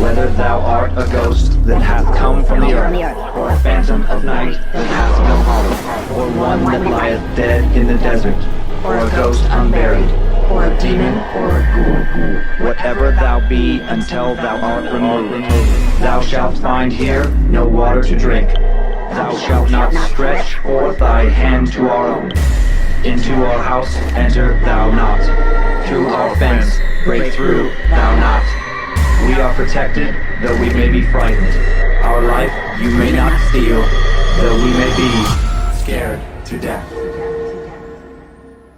Whether thou art a ghost that hath come from the earth, or a phantom of night that hath no home, or one that lieth dead in the desert, or a ghost unburied, or a demon, or a ghoul, whatever thou be until thou art removed, thou shalt find here no water to drink. Thou shalt not stretch forth thy hand to our own. Into our house enter thou not. Through our fence break through thou not. We are protected, though we may be frightened. Our life you may not steal, though we may be scared to death.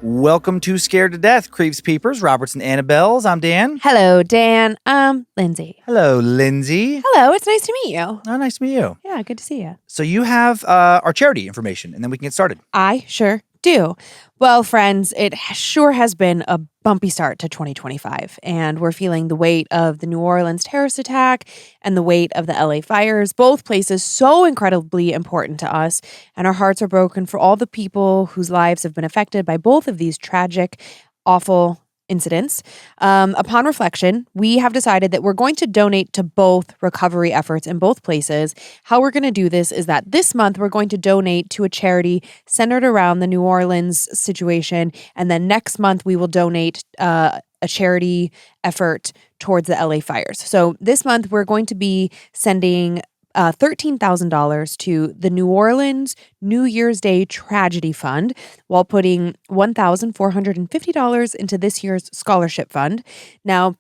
Welcome to Scared to Death, Creeps, Peepers, Roberts, and Annabelles. I'm Dan. Hello, Dan. Lynze. Hello, Lynze. Hello, it's nice to meet you. Oh, nice to meet you. Yeah, good to see you. So you have our charity information, and then we can get started. I sure do. Well, friends, it sure has been a bumpy start to 2025, and we're feeling the weight of the New Orleans terrorist attack and the weight of the LA fires, both places so incredibly important to us, and our hearts are broken for all the people whose lives have been affected by both of these tragic, awful incidents. Upon reflection, we have decided that we're going to donate to both recovery efforts in both places. How we're going to do this is that this month we're going to donate to a charity centered around the New Orleans situation, and then next month we will donate a charity effort towards the LA fires. So this month we're going to be sending $13,000 to the New Orleans New Year's Day Tragedy Fund, while putting $1,450 into this year's scholarship fund. Now,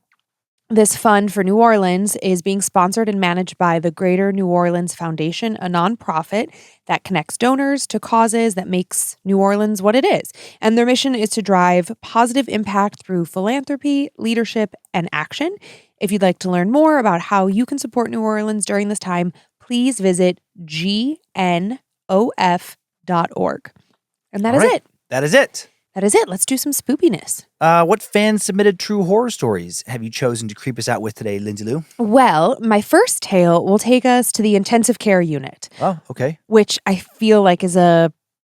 this fund for New Orleans is being sponsored and managed by the Greater New Orleans Foundation, a nonprofit that connects donors to causes that makes New Orleans what it is. And their mission is to drive positive impact through philanthropy, leadership, and action. If you'd like to learn more about how you can support New Orleans during this time, please visit gnof.org. And that is it. That is it. That is it. Let's do some spoopiness. What fan-submitted true horror stories have you chosen to creep us out with today, Lindsay Lou? Well, my first tale will take us to the intensive care unit. Oh, okay. Which I feel like is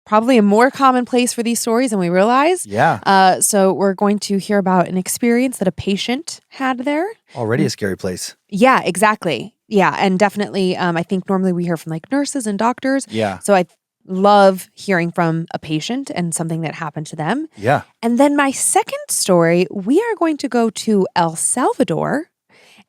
probably a more common place for these stories than we realize. Yeah. So we're going to hear about an experience that a patient had there. Already a scary place. Yeah, exactly. Yeah, and definitely, I think normally we hear from like nurses and doctors. Yeah. So I love hearing from a patient and something that happened to them. Yeah. And then my second story, we are going to go to El Salvador,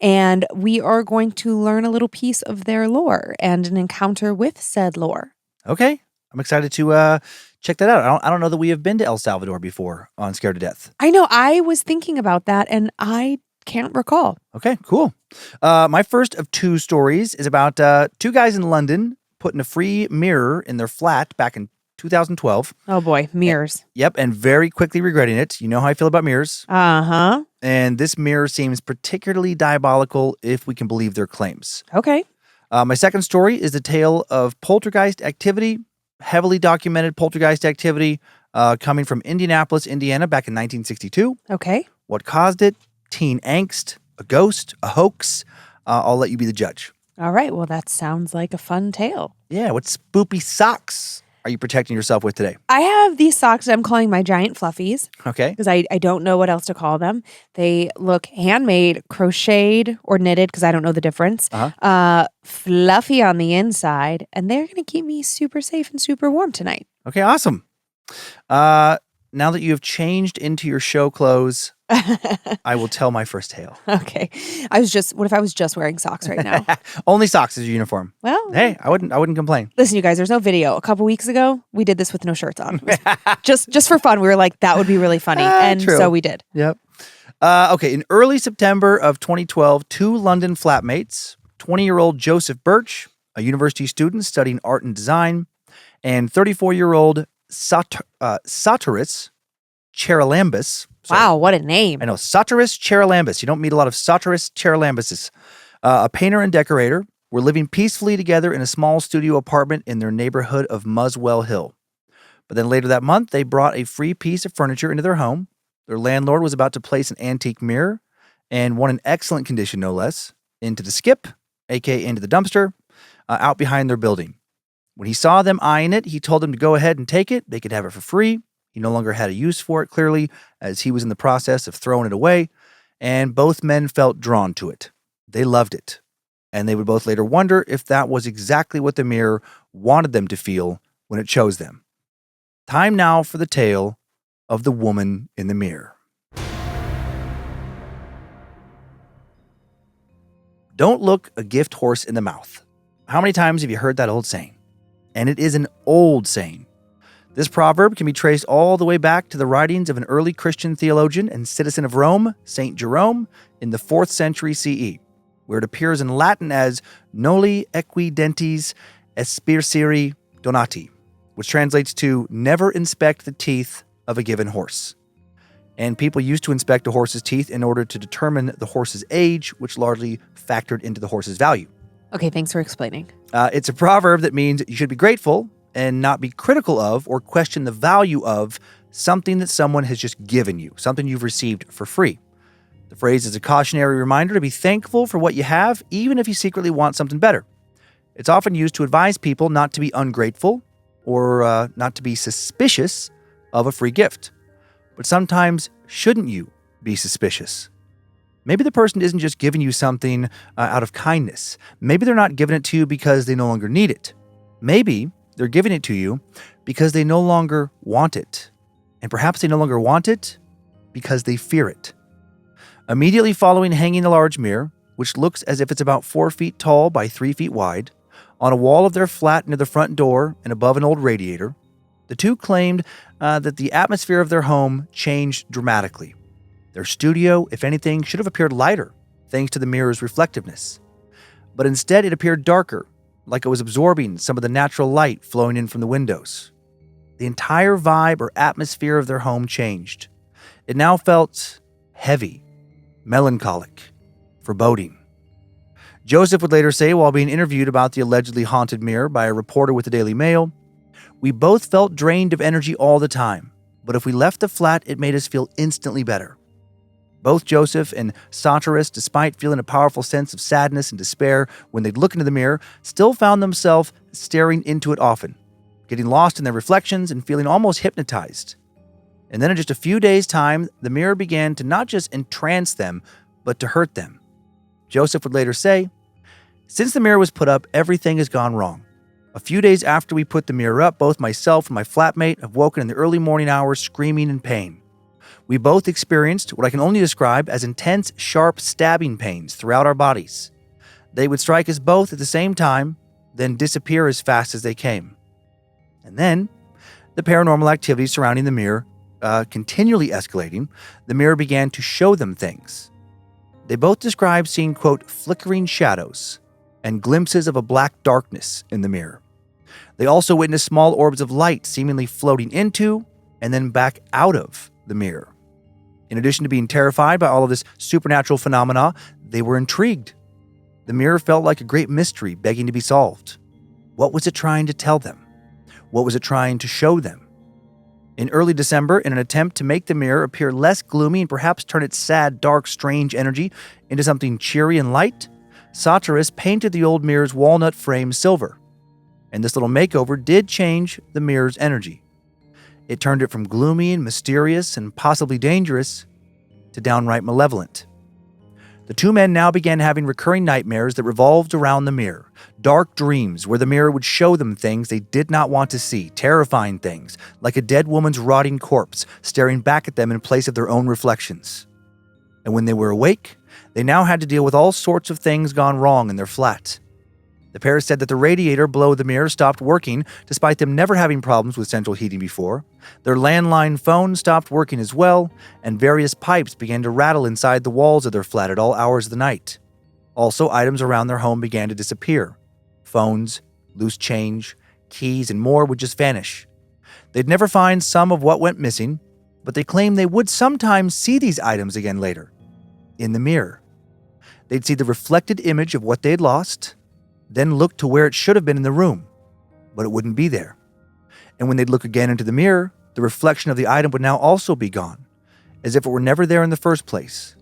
and we are going to learn a little piece of their lore and an encounter with said lore. Okay. I'm excited to check that out. I don't know that we have been to El Salvador before on Scared to Death. I know. I was thinking about that, and I can't recall. Okay, cool. My first of two stories is about two guys in London putting a free mirror in their flat back in 2012. Oh boy, mirrors. Yep, and very quickly regretting it. You know how I feel about mirrors. Uh-huh. And this mirror seems particularly diabolical if we can believe their claims. Okay. My second story is the tale of poltergeist activity, heavily documented poltergeist activity coming from Indianapolis, Indiana back in 1962. Okay. What caused it? Teen angst, a ghost, a hoax. I'll let you be the judge. All right. Well, that sounds like a fun tale. Yeah, what spoopy socks are you protecting yourself with today? I have these socks that I'm calling my giant fluffies. Okay. Because I don't know what else to call them. They look handmade, crocheted, or knitted, because I don't know the difference. Fluffy on the inside, and they're going to keep me super safe and super warm tonight. Okay, awesome. Now that you have changed into your show clothes, I will tell my first tale. Okay. What if I was just wearing socks right now? Only socks is your uniform. Well, Hey, I wouldn't complain. listen, you guys, there's no video. A couple weeks ago, we did this with no shirts on. just for fun. We were like, that would be really funny. And True. so we did. Yep. Okay, in early September of 2012, two London flatmates, 20-year-old Joseph Birch, a university student studying art and design, and 34-year-old Soteris Charalambous. Wow, what a name. I know, Soteris Charalambous. You don't meet a lot of Soteris Charalambuses. A painter and decorator were living peacefully together in a small studio apartment in their neighborhood of Muswell Hill. But then later that month, they brought a free piece of furniture into their home. Their landlord was about to place an antique mirror, and one in excellent condition, no less, into the skip, aka into the dumpster, out behind their building. When he saw them eyeing it, he told them to go ahead and take it. They could have it for free. He no longer had a use for it, clearly, as he was in the process of throwing it away, and both men felt drawn to it. They loved it. and they would both later wonder if that was exactly what the mirror wanted them to feel when it chose them. Time now for the tale of the woman in the mirror. Don't look a gift horse in the mouth. How many times have you heard that old saying? And it is an old saying. This proverb can be traced all the way back to the writings of an early Christian theologian and citizen of Rome, St. Jerome, in the 4th century CE, where it appears in Latin as noli equidentes aspirciri donati, which translates to never inspect the teeth of a given horse. And people used to inspect a horse's teeth in order to determine the horse's age, which largely factored into the horse's value. Okay, thanks for explaining. It's a proverb that means you should be grateful and not be critical of or question the value of something that someone has just given you, something you've received for free. The phrase is a cautionary reminder to be thankful for what you have, even if you secretly want something better. It's often used to advise people not to be ungrateful or not to be suspicious of a free gift. But sometimes, shouldn't you be suspicious? Maybe the person isn't just giving you something out of kindness. Maybe they're not giving it to you because they no longer need it. Maybe they're giving it to you because they no longer want it. And perhaps they no longer want it because they fear it. Immediately following hanging a large mirror, which looks as if it's about 4 feet tall by 3 feet wide, on a wall of their flat near the front door and above an old radiator, the two claimed that the atmosphere of their home changed dramatically. Their studio, if anything, should have appeared lighter, thanks to the mirror's reflectiveness. But instead, it appeared darker, like it was absorbing some of the natural light flowing in from the windows. The entire vibe or atmosphere of their home changed. It now felt heavy, melancholic, foreboding. Joseph would later say, while being interviewed about the allegedly haunted mirror by a reporter with the Daily Mail, "We both felt drained of energy all the time, but if we left the flat, it made us feel instantly better." Both Joseph and Satyrus, despite feeling a powerful sense of sadness and despair when they'd look into the mirror, still found themselves staring into it often, getting lost in their reflections and feeling almost hypnotized. And then in just a few days' time, the mirror began to not just entrance them, but to hurt them. Joseph would later say, "Since the mirror was put up, everything has gone wrong. A few days after we put the mirror up, both myself and my flatmate have woken in the early morning hours screaming in pain. We both experienced what I can only describe as intense, sharp stabbing pains throughout our bodies. They would strike us both at the same time, then disappear as fast as they came." And then, the paranormal activity surrounding the mirror continually escalating, the mirror began to show them things. They both described seeing, quote, flickering shadows and glimpses of a black darkness in the mirror. They also witnessed small orbs of light seemingly floating into and then back out of the mirror. In addition to being terrified by all of this supernatural phenomena, they were intrigued. The mirror felt like a great mystery begging to be solved. What was it trying to tell them? What was it trying to show them? In early December, in an attempt to make the mirror appear less gloomy and perhaps turn its sad, dark, strange energy into something cheery and light, Satyrus painted the old mirror's walnut frame silver. And this little makeover did change the mirror's energy. It turned it from gloomy and mysterious and possibly dangerous to downright malevolent. The two men now began having recurring nightmares that revolved around the mirror. Dark dreams where the mirror would show them things they did not want to see, terrifying things, like a dead woman's rotting corpse staring back at them in place of their own reflections. And when they were awake, they now had to deal with all sorts of things gone wrong in their flat. The pair said that the radiator below the mirror stopped working, despite them never having problems with central heating before. Their landline phone stopped working as well, and various pipes began to rattle inside the walls of their flat at all hours of the night. Also, items around their home began to disappear. Phones, loose change, keys, and more would just vanish. They'd never find some of what went missing, but they claimed they would sometimes see these items again later, in the mirror. They'd see the reflected image of what they'd lost, then look to where it should have been in the room, but it wouldn't be there. And when they'd look again into the mirror, the reflection of the item would now also be gone, as if it were never there in the first place,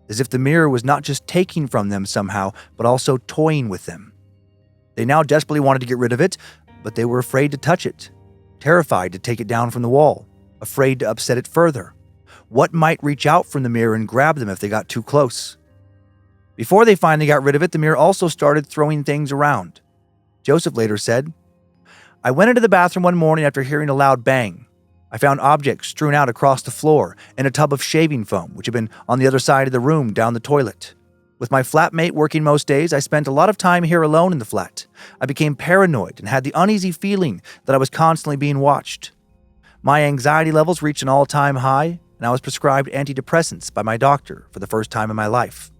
as if the mirror was not just taking from them somehow, but also toying with them. They now desperately wanted to get rid of it, but they were afraid to touch it, terrified to take it down from the wall, afraid to upset it further. What might reach out from the mirror and grab them if they got too close? Before they finally got rid of it, the mirror also started throwing things around. Joseph later said, I went into the bathroom one morning after hearing a loud bang. I found objects strewn out across the floor and a tub of shaving foam, which had been on the other side of the room down the toilet. With my flatmate working most days, I spent a lot of time here alone in the flat. I became paranoid and had the uneasy feeling that I was constantly being watched. My anxiety levels reached an all-time high, and I was prescribed antidepressants by my doctor for the first time in my life.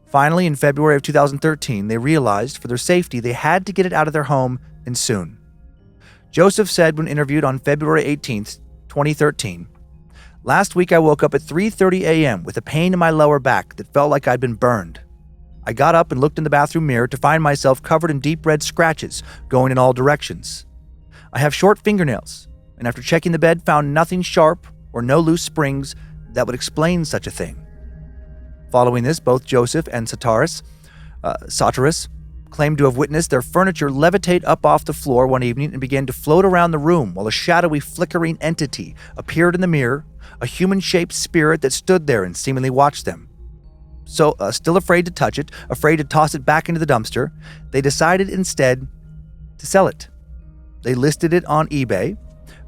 Finally, in February of 2013, they realized for their safety they had to get it out of their home and soon. Joseph said when interviewed on February 18th, 2013, Last week I woke up at 3:30 a.m. with a pain in my lower back that felt like I'd been burned. I got up and looked in the bathroom mirror to find myself covered in deep red scratches going in all directions. I have short fingernails, and after checking the bed found nothing sharp or no loose springs that would explain such a thing. Following this, both Joseph and Satyrus claimed to have witnessed their furniture levitate up off the floor one evening and began to float around the room while a shadowy, flickering entity appeared in the mirror, a human-shaped spirit that stood there and seemingly watched them. So, still afraid to touch it, afraid to toss it back into the dumpster, they decided instead to sell it. They listed it on eBay,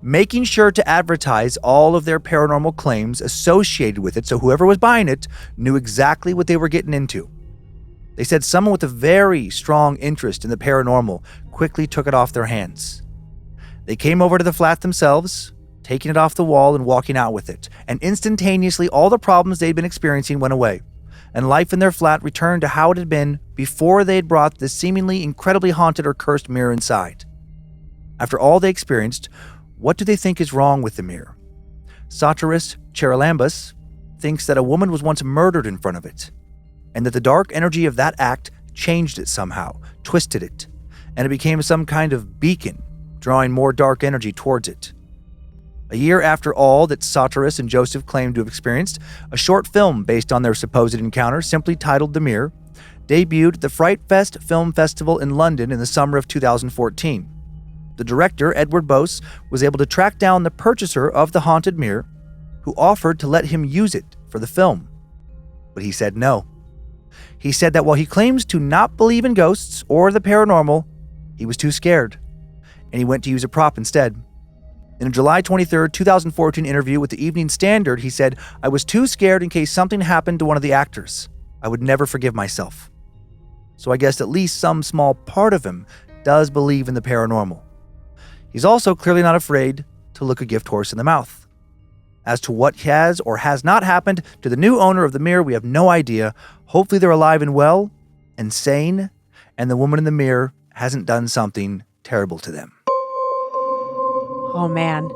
making sure to advertise all of their paranormal claims associated with it so whoever was buying it knew exactly what they were getting into. They said someone with a very strong interest in the paranormal quickly took it off their hands. They came over to the flat themselves, taking it off the wall and walking out with it, and instantaneously all the problems they'd been experiencing went away, and life in their flat returned to how it had been before they had brought the seemingly incredibly haunted or cursed mirror inside. After all they experienced, what do they think is wrong with the mirror? Satyrus Charalambus thinks that a woman was once murdered in front of it, and that the dark energy of that act changed it somehow, twisted it, and it became some kind of beacon, drawing more dark energy towards it. A year after all that Satyrus and Joseph claimed to have experienced, a short film based on their supposed encounter, simply titled The Mirror, debuted at the Fright Fest Film Festival in London in the summer of 2014. The director, Edward Bose, was able to track down the purchaser of the haunted mirror, who offered to let him use it for the film. But he said no. He said that while he claims to not believe in ghosts or the paranormal, he was too scared, and he went to use a prop instead. In a July 23, 2014 interview with the Evening Standard, he said, "I was too scared in case something happened to one of the actors. I would never forgive myself." So I guess at least some small part of him does believe in the paranormal. He's also clearly not afraid to look a gift horse in the mouth. As to what has or has not happened to the new owner of the mirror, we have no idea. Hopefully they're alive and well and sane, and the woman in the mirror hasn't done something terrible to them. Oh, man.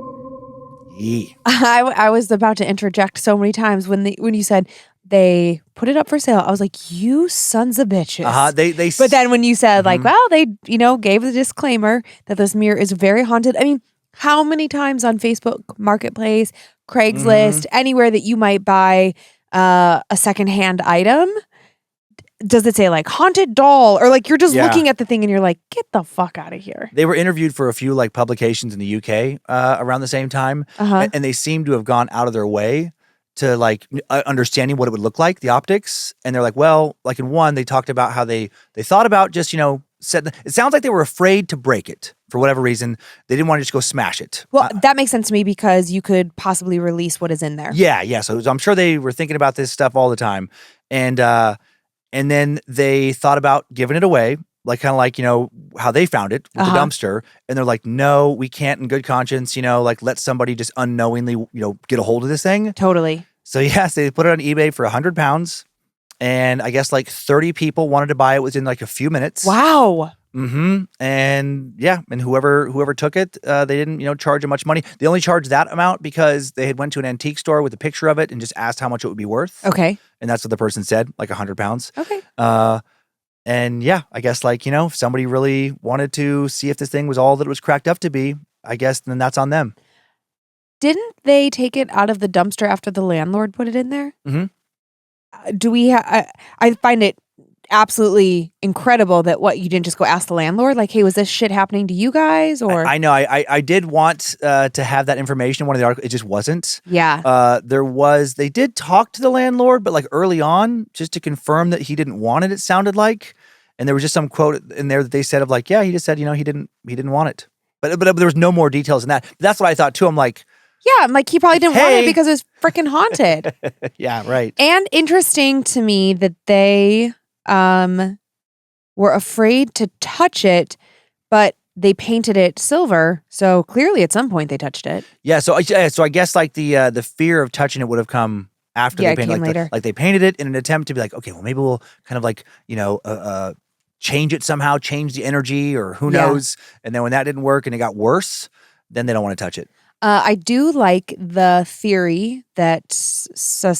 Yeah. I was about to interject so many times when you said they put it up for sale. I was like, you sons of bitches. But then when you said they gave the disclaimer that this mirror is very haunted. I mean, how many times on Facebook Marketplace, Craigslist, anywhere that you might buy a secondhand item, does it say like haunted doll, or like you're just looking at the thing and you're like, get the fuck out of here? They were interviewed for a few like publications in the UK around the same time, and they seem to have gone out of their way to like understanding what it would look like, the optics. And they're like, well, like in one, they talked about how they thought about just, it sounds like they were afraid to break it for whatever reason. They didn't want to just go smash it. Well, that makes sense to me because you could possibly release what is in there. Yeah. So I'm sure they were thinking about this stuff all the time. And then they thought about giving it away, like kind of like, how they found it with the dumpster. And they're like, no, we can't in good conscience, like let somebody just unknowingly, get a hold of this thing. Totally. So yes, they put it on eBay for £100. And I guess like 30 people wanted to buy it within like a few minutes. Wow. And yeah, and whoever took it, they didn't, charge them much money. They only charged that amount because they had went to an antique store with a picture of it and just asked how much it would be worth. Okay. And that's what the person said, like £100. Okay. And yeah, I guess like, if somebody really wanted to see if this thing was all that it was cracked up to be, I guess then that's on them. Didn't they take it out of the dumpster after the landlord put it in there? Mm-hmm. Do we I find it absolutely incredible that you didn't just go ask the landlord, like, hey, was this shit happening to you guys? Or I know I did want to have that information in one of the articles. It just wasn't. Yeah. They did talk to the landlord, but like early on, just to confirm that he didn't want it. It sounded like, and there was just some quote in there that they said of like, yeah, he just said, he didn't want it, but there was no more details than that. That's what I thought too. I'm like, yeah, I'm like, he probably didn't want it because it was freaking haunted. Yeah, right. And interesting to me that they were afraid to touch it, but they painted it silver. So clearly at some point they touched it. Yeah. So I guess like the fear of touching it would have come after they painted later. Like they painted it in an attempt to be like, okay, well maybe we'll kind of like, change it somehow, change the energy or who knows. And then when that didn't work and it got worse, then they don't want to touch it. I do like the theory that Smyrna.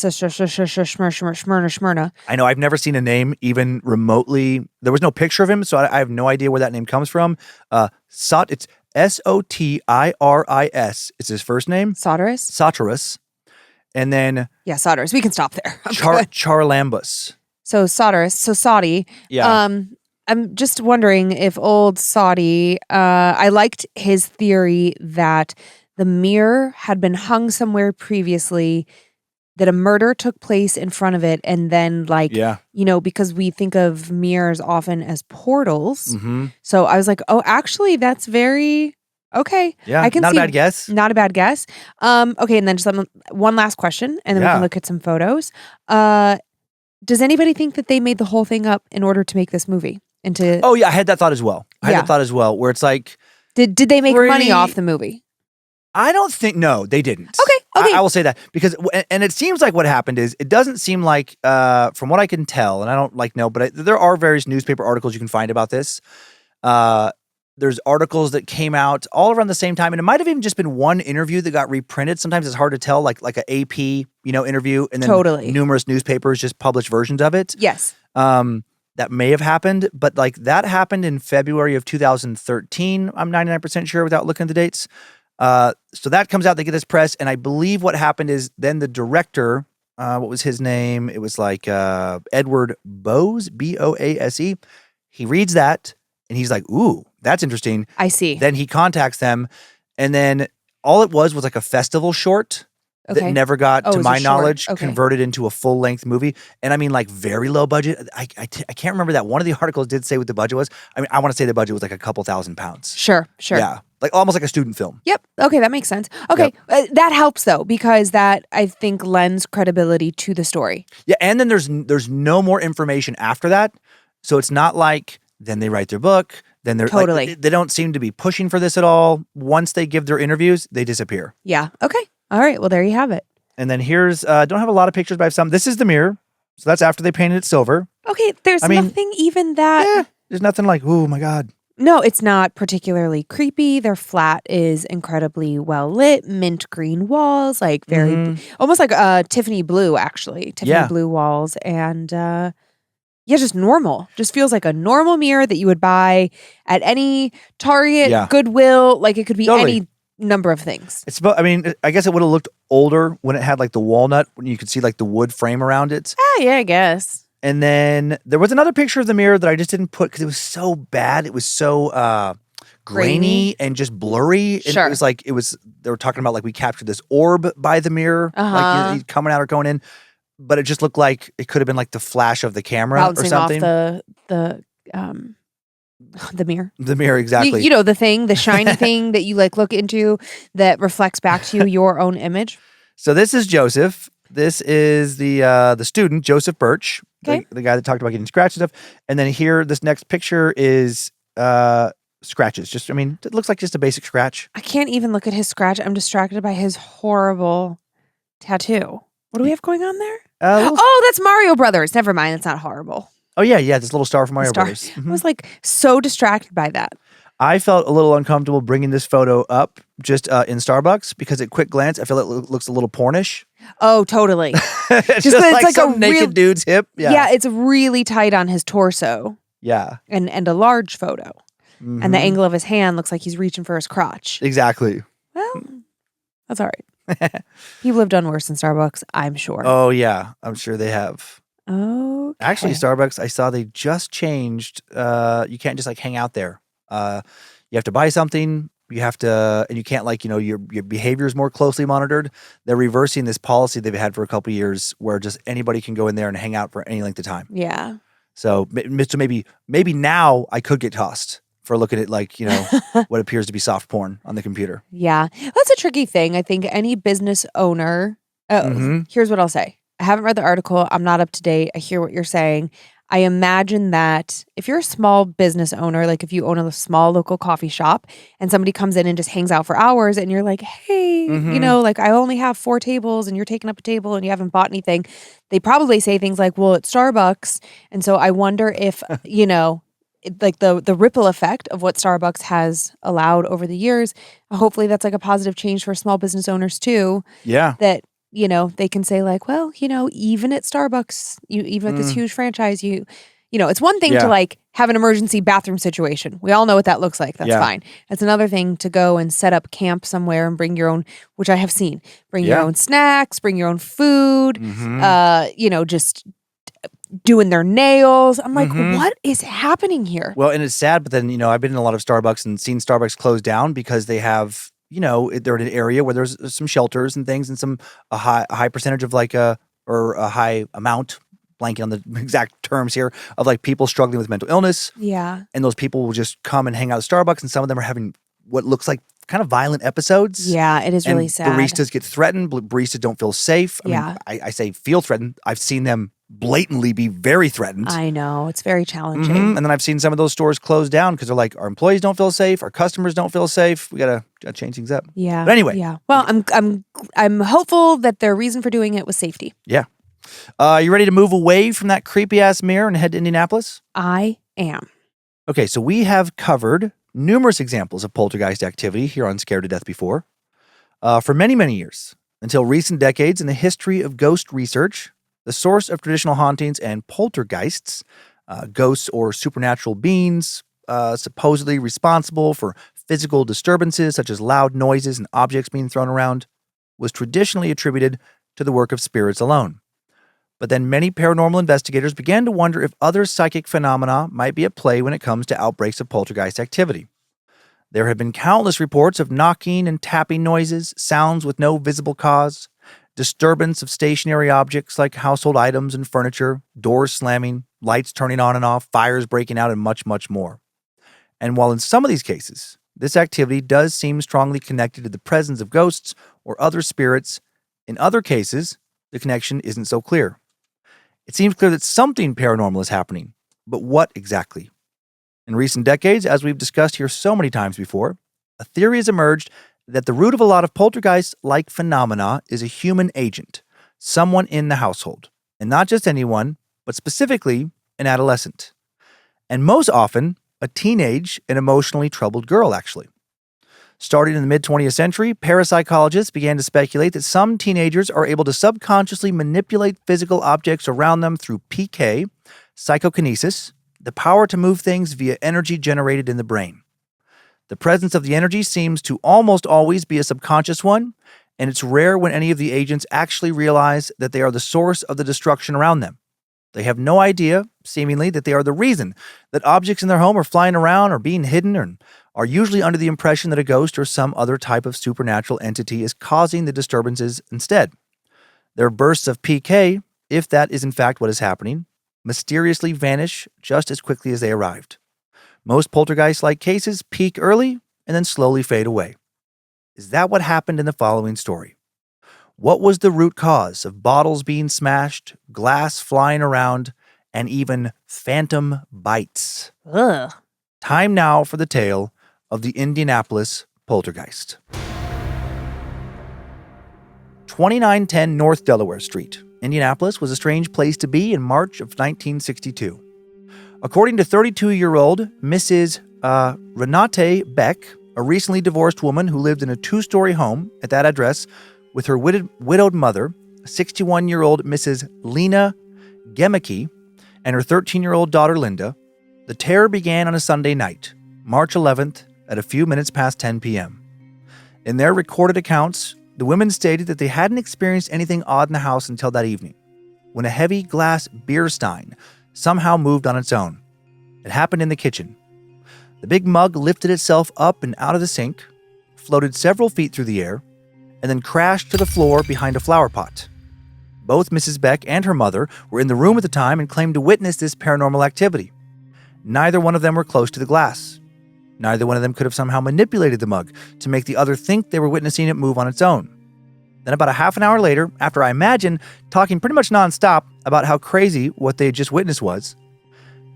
I know I've never seen a name even remotely. There was no picture of him, so I have no idea where that name comes from. It's Sotiris. It's his first name. Sotiris. And then Sotiris. We can stop there. Charlambus. So Sotiris. So Saudi. Yeah. I'm just wondering if old Saudi. I liked his theory that the mirror had been hung somewhere previously, that a murder took place in front of it, and then because we think of mirrors often as portals. Mm-hmm. So I was like, oh, actually, that's very okay. Yeah, a bad guess. Not a bad guess. Okay, and then just one last question, and then we can look at some photos. Does anybody think that they made the whole thing up in order to make this movie? Oh yeah, I had that thought as well. Where it's like, did they make money off the movie? I don't think, no, they didn't. Okay. I will say that because, and it seems like what happened is, it doesn't seem like, from what I can tell, and I don't know, but there are various newspaper articles you can find about this. There's articles that came out all around the same time, and it might have even just been one interview that got reprinted. Sometimes it's hard to tell, like a AP, interview, and then numerous newspapers just published versions of it. Yes. That may have happened, but like that happened in February of 2013. I'm 99% sure without looking at the dates. So that comes out, they get this press, and I believe what happened is then the director, what was his name? It was like Edward Bose, Boase. He reads that, and he's like, ooh, that's interesting. I see. Then he contacts them, and then all it was like a festival short that never got, to my knowledge, converted into a full-length movie. And I mean, like, very low budget. I can't remember that. One of the articles did say what the budget was. I mean, I want to say the budget was like a couple $1,000s. Sure. Yeah. Like almost like a student film. Yep. Okay, that makes sense. Okay, that helps though, because that, I think, lends credibility to the story. Yeah, and then there's no more information after that. So it's not like then they write their book, then they're like, they don't seem to be pushing for this at all. Once they give their interviews, they disappear. Yeah. Okay. All right. Well, there you have it. And then here's, don't have a lot of pictures, but I have some. This is the mirror. So that's after they painted it silver. Okay. There's nothing even that. Yeah, there's nothing like, oh my God. No, it's not particularly creepy. Their flat is incredibly well lit, mint green walls, like very, almost like Tiffany blue, actually. Tiffany blue walls. And just normal. Just feels like a normal mirror that you would buy at any Target, Goodwill. Like it could be any number of things. I guess it would have looked older when it had like the walnut, when you could see like the wood frame around it. Yeah, I guess. And then there was another picture of the mirror that I just didn't put because it was so bad. It was so grainy and just blurry. And sure. It was like, they were talking about like we captured this orb by the mirror, like coming out or going in. But it just looked like it could have been like the flash of the camera bouncing or something. Off the mirror. The mirror, exactly. You know, the thing, the shiny thing that you like look into that reflects back to you your own image. So this is Joseph. This is the student, Joseph Birch, the guy that talked about getting scratches and stuff. And then here, this next picture is scratches. It looks like just a basic scratch. I can't even look at his scratch. I'm distracted by his horrible tattoo. What do we have going on there? That's Mario Brothers. Never mind. It's not horrible. Oh, yeah. This little star from Mario Brothers. I was like so distracted by that. I felt a little uncomfortable bringing this photo up just in Starbucks because at quick glance, I feel it looks a little pornish. Oh, totally. Just like some naked dude's hip. Yeah, it's really tight on his torso. Yeah. And a large photo. Mm-hmm. And the angle of his hand looks like he's reaching for his crotch. Exactly. Well, that's all right. People have done worse than Starbucks, I'm sure. Oh, yeah. I'm sure they have. Okay. Actually, Starbucks, I saw they just changed. You can't just like hang out there. You have to buy something. You have to, and you can't like, your behavior is more closely monitored. They're reversing this policy they've had for a couple of years where just anybody can go in there and hang out for any length of time. Yeah. So maybe now I could get tossed for looking at like, what appears to be soft porn on the computer. Yeah. That's a tricky thing. I think any business owner, here's what I'll say. I haven't read the article. I'm not up to date. I hear what you're saying. I imagine that if you're a small business owner, like if you own a small local coffee shop and somebody comes in and just hangs out for hours and you're like, hey, like I only have 4 tables and you're taking up a table and you haven't bought anything, they probably say things like, well, it's Starbucks. And so I wonder if, like the ripple effect of what Starbucks has allowed over the years, hopefully that's like a positive change for small business owners too. Yeah. That they can say like, well, even at Starbucks, even at this huge franchise, it's one thing to like have an emergency bathroom situation. We all know what that looks like. That's fine. It's another thing to go and set up camp somewhere and bring your own, which I have seen, bring your own snacks, bring your own food, just doing their nails. I'm like, what is happening here? Well, and it's sad, but then, I've been in a lot of Starbucks and seen Starbucks close down because they have, they're in an area where there's some shelters and things and a high percentage of like a high amount, blanking on the exact terms here, of like people struggling with mental illness. Yeah. And those people will just come and hang out at Starbucks, and some of them are having what looks like kind of violent episodes. Yeah, it is really and sad. Baristas get threatened. Baristas don't feel safe. I mean, I say feel threatened. I've seen them blatantly be very threatened. I know. It's very challenging. And then I've seen some of those stores close down because they're like, our employees don't feel safe. Our customers don't feel safe. We gotta change things up. Yeah. But anyway. Yeah. Well, I'm hopeful that their reason for doing it was safety. Yeah. You ready to move away from that creepy ass mirror and head to Indianapolis? I am. Okay, so we have covered numerous examples of poltergeist activity here on Scared to Death before. For many, many years, until recent decades in the history of ghost research, the source of traditional hauntings and poltergeists, ghosts or supernatural beings supposedly responsible for physical disturbances such as loud noises and objects being thrown around, was traditionally attributed to the work of spirits alone. But then many paranormal investigators began to wonder if other psychic phenomena might be at play when it comes to outbreaks of poltergeist activity. There have been countless reports of knocking and tapping noises, sounds with no visible cause, disturbance of stationary objects like household items and furniture, doors slamming, lights turning on and off, fires breaking out, and much, much more. And while in some of these cases, this activity does seem strongly connected to the presence of ghosts or other spirits, in other cases, the connection isn't so clear. It seems clear that something paranormal is happening, but what exactly? In recent decades, as we've discussed here so many times before, a theory has emerged that the root of a lot of poltergeist-like phenomena is a human agent, someone in the household, and not just anyone, but specifically an adolescent. And most often, a teenage and emotionally troubled girl, actually. Starting in the mid-20th century, parapsychologists began to speculate that some teenagers are able to subconsciously manipulate physical objects around them through PK, psychokinesis, the power to move things via energy generated in the brain. The presence of the energy seems to almost always be a subconscious one, and it's rare when any of the agents actually realize that they are the source of the destruction around them. They have no idea, seemingly, that they are the reason that objects in their home are flying around or being hidden, or are usually under the impression that a ghost or some other type of supernatural entity is causing the disturbances instead. Their bursts of PK, if that is in fact what is happening, mysteriously vanish just as quickly as they arrived. Most poltergeist-like cases peak early and then slowly fade away. Is that what happened in the following story? What was the root cause of bottles being smashed, glass flying around, and even phantom bites? Ugh. Time now for the tale of the Indianapolis poltergeist. 2910 North Delaware Street, Indianapolis was a strange place to be in March of 1962. According to 32-year-old Mrs. Renate Beck, a recently divorced woman who lived in a 2-story home at that address with her widowed mother, 61-year-old Mrs. Lena Gemeke, and her 13-year-old daughter Linda, the terror began on a Sunday night, March 11th, at a few minutes past 10 p.m. In their recorded accounts, the women stated that they hadn't experienced anything odd in the house until that evening. when a heavy glass beer stein somehow moved on its own. It happened in the kitchen. The big mug lifted itself up and out of the sink, floated several feet through the air, and then crashed to the floor behind a flower pot. Both Mrs. Beck and her mother were in the room at the time and claimed to witness this paranormal activity. Neither one of them were close to the glass. Neither one of them could have somehow manipulated the mug to make the other think they were witnessing it move on its own. Then about a half an hour later, after I imagine talking pretty much nonstop about how crazy what they had just witnessed was,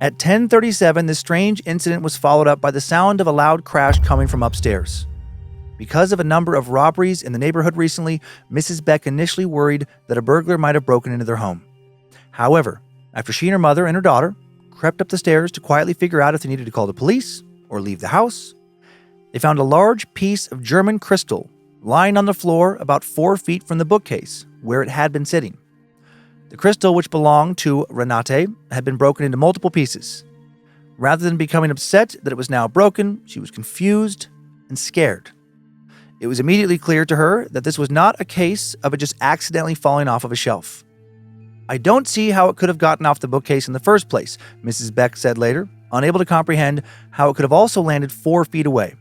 at 10:37, this strange incident was followed up by the sound of a loud crash coming from upstairs. Because of a number of robberies in the neighborhood recently, Mrs. Beck initially worried that a burglar might have broken into their home. However, after she and her mother and her daughter crept up the stairs to quietly figure out if they needed to call the police or leave the house, they found a large piece of German crystal lying on the floor about 4 feet from the bookcase where it had been sitting. The crystal, which belonged to Renate, had been broken into multiple pieces. Rather than becoming upset that it was now broken, she was confused and scared. It was immediately clear to her that this was not a case of it just accidentally falling off of a shelf. "I don't see how it could have gotten off the bookcase in the first place," Mrs. Beck said later, unable to comprehend how it could have also landed 4 feet away.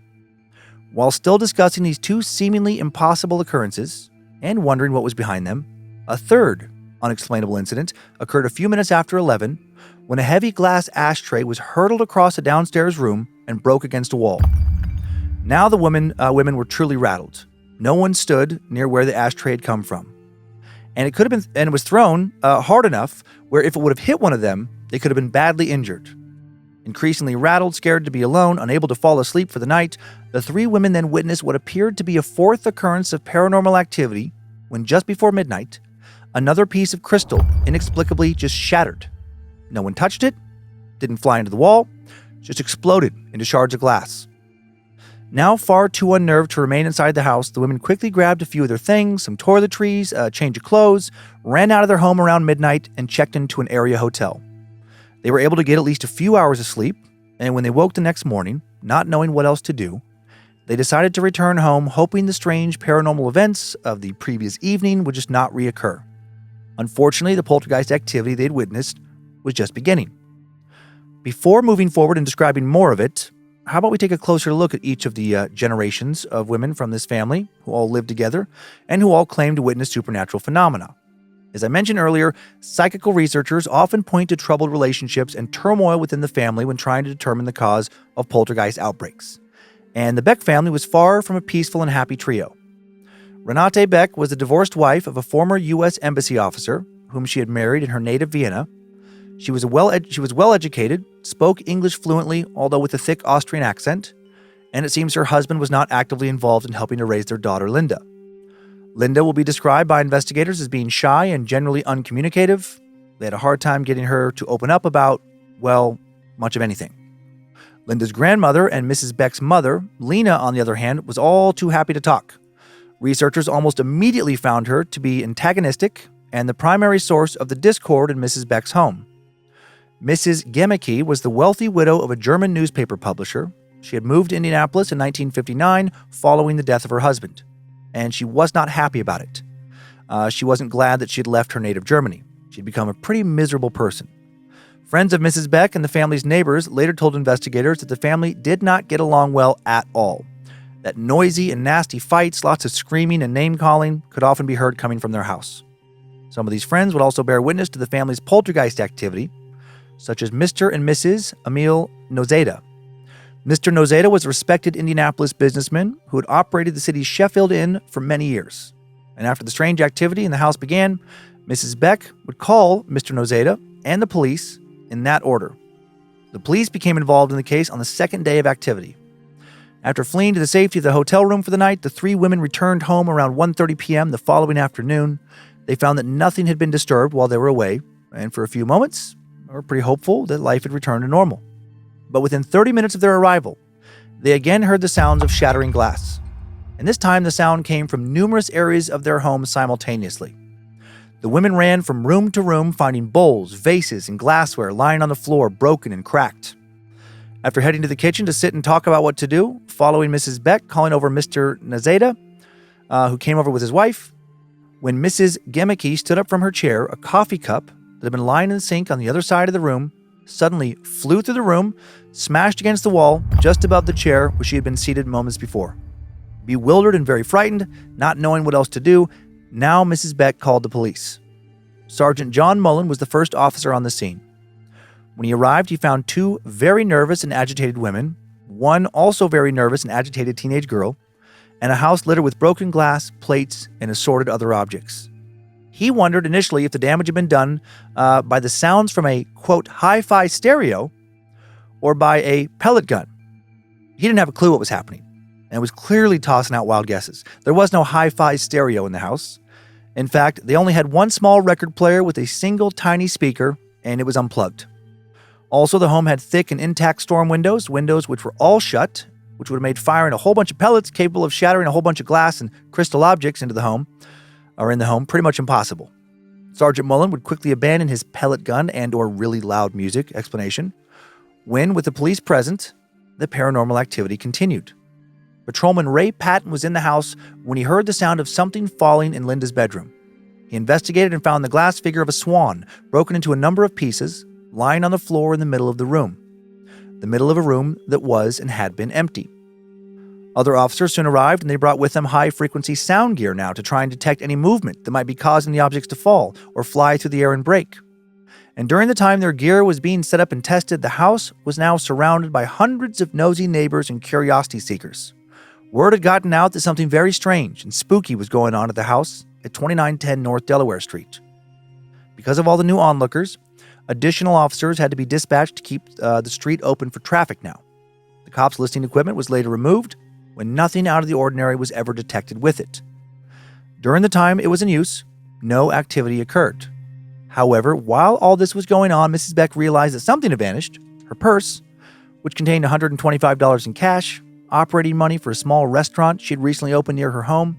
While still discussing these two seemingly impossible occurrences and wondering what was behind them, a third unexplainable incident occurred a few minutes after 11 when a heavy glass ashtray was hurtled across a downstairs room and broke against a wall. Now the women were truly rattled. No one stood near where the ashtray had come from. And it was thrown hard enough where if it would have hit one of them, they could have been badly injured. Increasingly rattled, scared to be alone, unable to fall asleep for the night, the three women then witnessed what appeared to be a fourth occurrence of paranormal activity when just before midnight, another piece of crystal inexplicably just shattered. No one touched it, didn't fly into the wall, just exploded into shards of glass. Now far too unnerved to remain inside the house, the women quickly grabbed a few of their things, some toiletries, a change of clothes, ran out of their home around midnight, and checked into an area hotel. They were able to get at least a few hours of sleep, and when they woke the next morning, not knowing what else to do, they decided to return home, hoping the strange paranormal events of the previous evening would just not reoccur. Unfortunately, the poltergeist activity they'd witnessed was just beginning. Before moving forward and describing more of it, how about we take a closer look at each of the generations of women from this family who all lived together and who all claimed to witness supernatural phenomena. As I mentioned earlier, psychical researchers often point to troubled relationships and turmoil within the family when trying to determine the cause of poltergeist outbreaks. And the Beck family was far from a peaceful and happy trio. Renate Beck was the divorced wife of a former U.S. embassy officer whom she had married in her native Vienna. She was well-educated, spoke English fluently, although with a thick Austrian accent, and it seems her husband was not actively involved in helping to raise their daughter, Lynze. Lynze will be described by investigators as being shy and generally uncommunicative. They had a hard time getting her to open up about, well, much of anything. Lynze's grandmother and Mrs. Beck's mother, Lena, on the other hand, was all too happy to talk. Researchers almost immediately found her to be antagonistic and the primary source of the discord in Mrs. Beck's home. Mrs. Gemeke was the wealthy widow of a German newspaper publisher. She had moved to Indianapolis in 1959 following the death of her husband, and she was not happy about it. She wasn't glad that she had left her native Germany. She'd become a pretty miserable person. Friends of Mrs. Beck and the family's neighbors later told investigators that the family did not get along well at all. That noisy and nasty fights, lots of screaming and name-calling could often be heard coming from their house. Some of these friends would also bear witness to the family's poltergeist activity, such as Mr. and Mrs. Emil Nozeda. Mr. Nozeda was a respected Indianapolis businessman who had operated the city's Sheffield Inn for many years. And after the strange activity in the house began, Mrs. Beck would call Mr. Nozeda and the police in that order. The police became involved in the case on the second day of activity. After fleeing to the safety of the hotel room for the night, the three women returned home around 1:30 p.m. the following afternoon. They found that nothing had been disturbed while they were away, and for a few moments, they were pretty hopeful that life had returned to normal. But within 30 minutes of their arrival, they again heard the sounds of shattering glass. And this time the sound came from numerous areas of their home simultaneously. The women ran from room to room, finding bowls, vases, and glassware lying on the floor, broken and cracked. After heading to the kitchen to sit and talk about what to do, following Mrs. Beck calling over Mr. Nozeda, who came over with his wife, When Mrs. Gemeke stood up from her chair, a coffee cup that had been lying in the sink on the other side of the room suddenly flew through the room, smashed against the wall just above the chair where she had been seated moments before. Bewildered and very frightened, not knowing what else to do, now Mrs. Beck called the police. Sergeant John Mullen was the first officer on the scene. When he arrived, he found two very nervous and agitated women, one also very nervous and agitated teenage girl, and a house littered with broken glass, plates, and assorted other objects. He wondered initially if the damage had been done by the sounds from a, quote, hi-fi stereo or by a pellet gun. He didn't have a clue what was happening and was clearly tossing out wild guesses. There was no hi-fi stereo in the house. In fact, they only had one small record player with a single tiny speaker, and it was unplugged. Also, the home had thick and intact storm windows which were all shut, which would have made firing a whole bunch of pellets capable of shattering a whole bunch of glass and crystal objects into the home, or in the home, pretty much impossible. Sergeant Mullen would quickly abandon his pellet gun and or really loud music explanation when, with the police present, the paranormal activity continued. Patrolman Ray Patton was in the house when he heard the sound of something falling in Linda's bedroom. He investigated and found the glass figure of a swan broken into a number of pieces, lying on the floor in the middle of the room of a room that was and had been empty. Other officers soon arrived, and they brought with them high-frequency sound gear now to try and detect any movement that might be causing the objects to fall or fly through the air and break. And during the time their gear was being set up and tested, the house was now surrounded by hundreds of nosy neighbors and curiosity seekers. Word had gotten out that something very strange and spooky was going on at the house at 2910 North Delaware Street. Because of all the new onlookers, additional officers had to be dispatched to keep the street open for traffic now. The cops' listening equipment was later removed when nothing out of the ordinary was ever detected with it. During the time it was in use, no activity occurred. However, while all this was going on, Mrs. Beck realized that something had vanished. Her purse, which contained $125 in cash, operating money for a small restaurant she had recently opened near her home.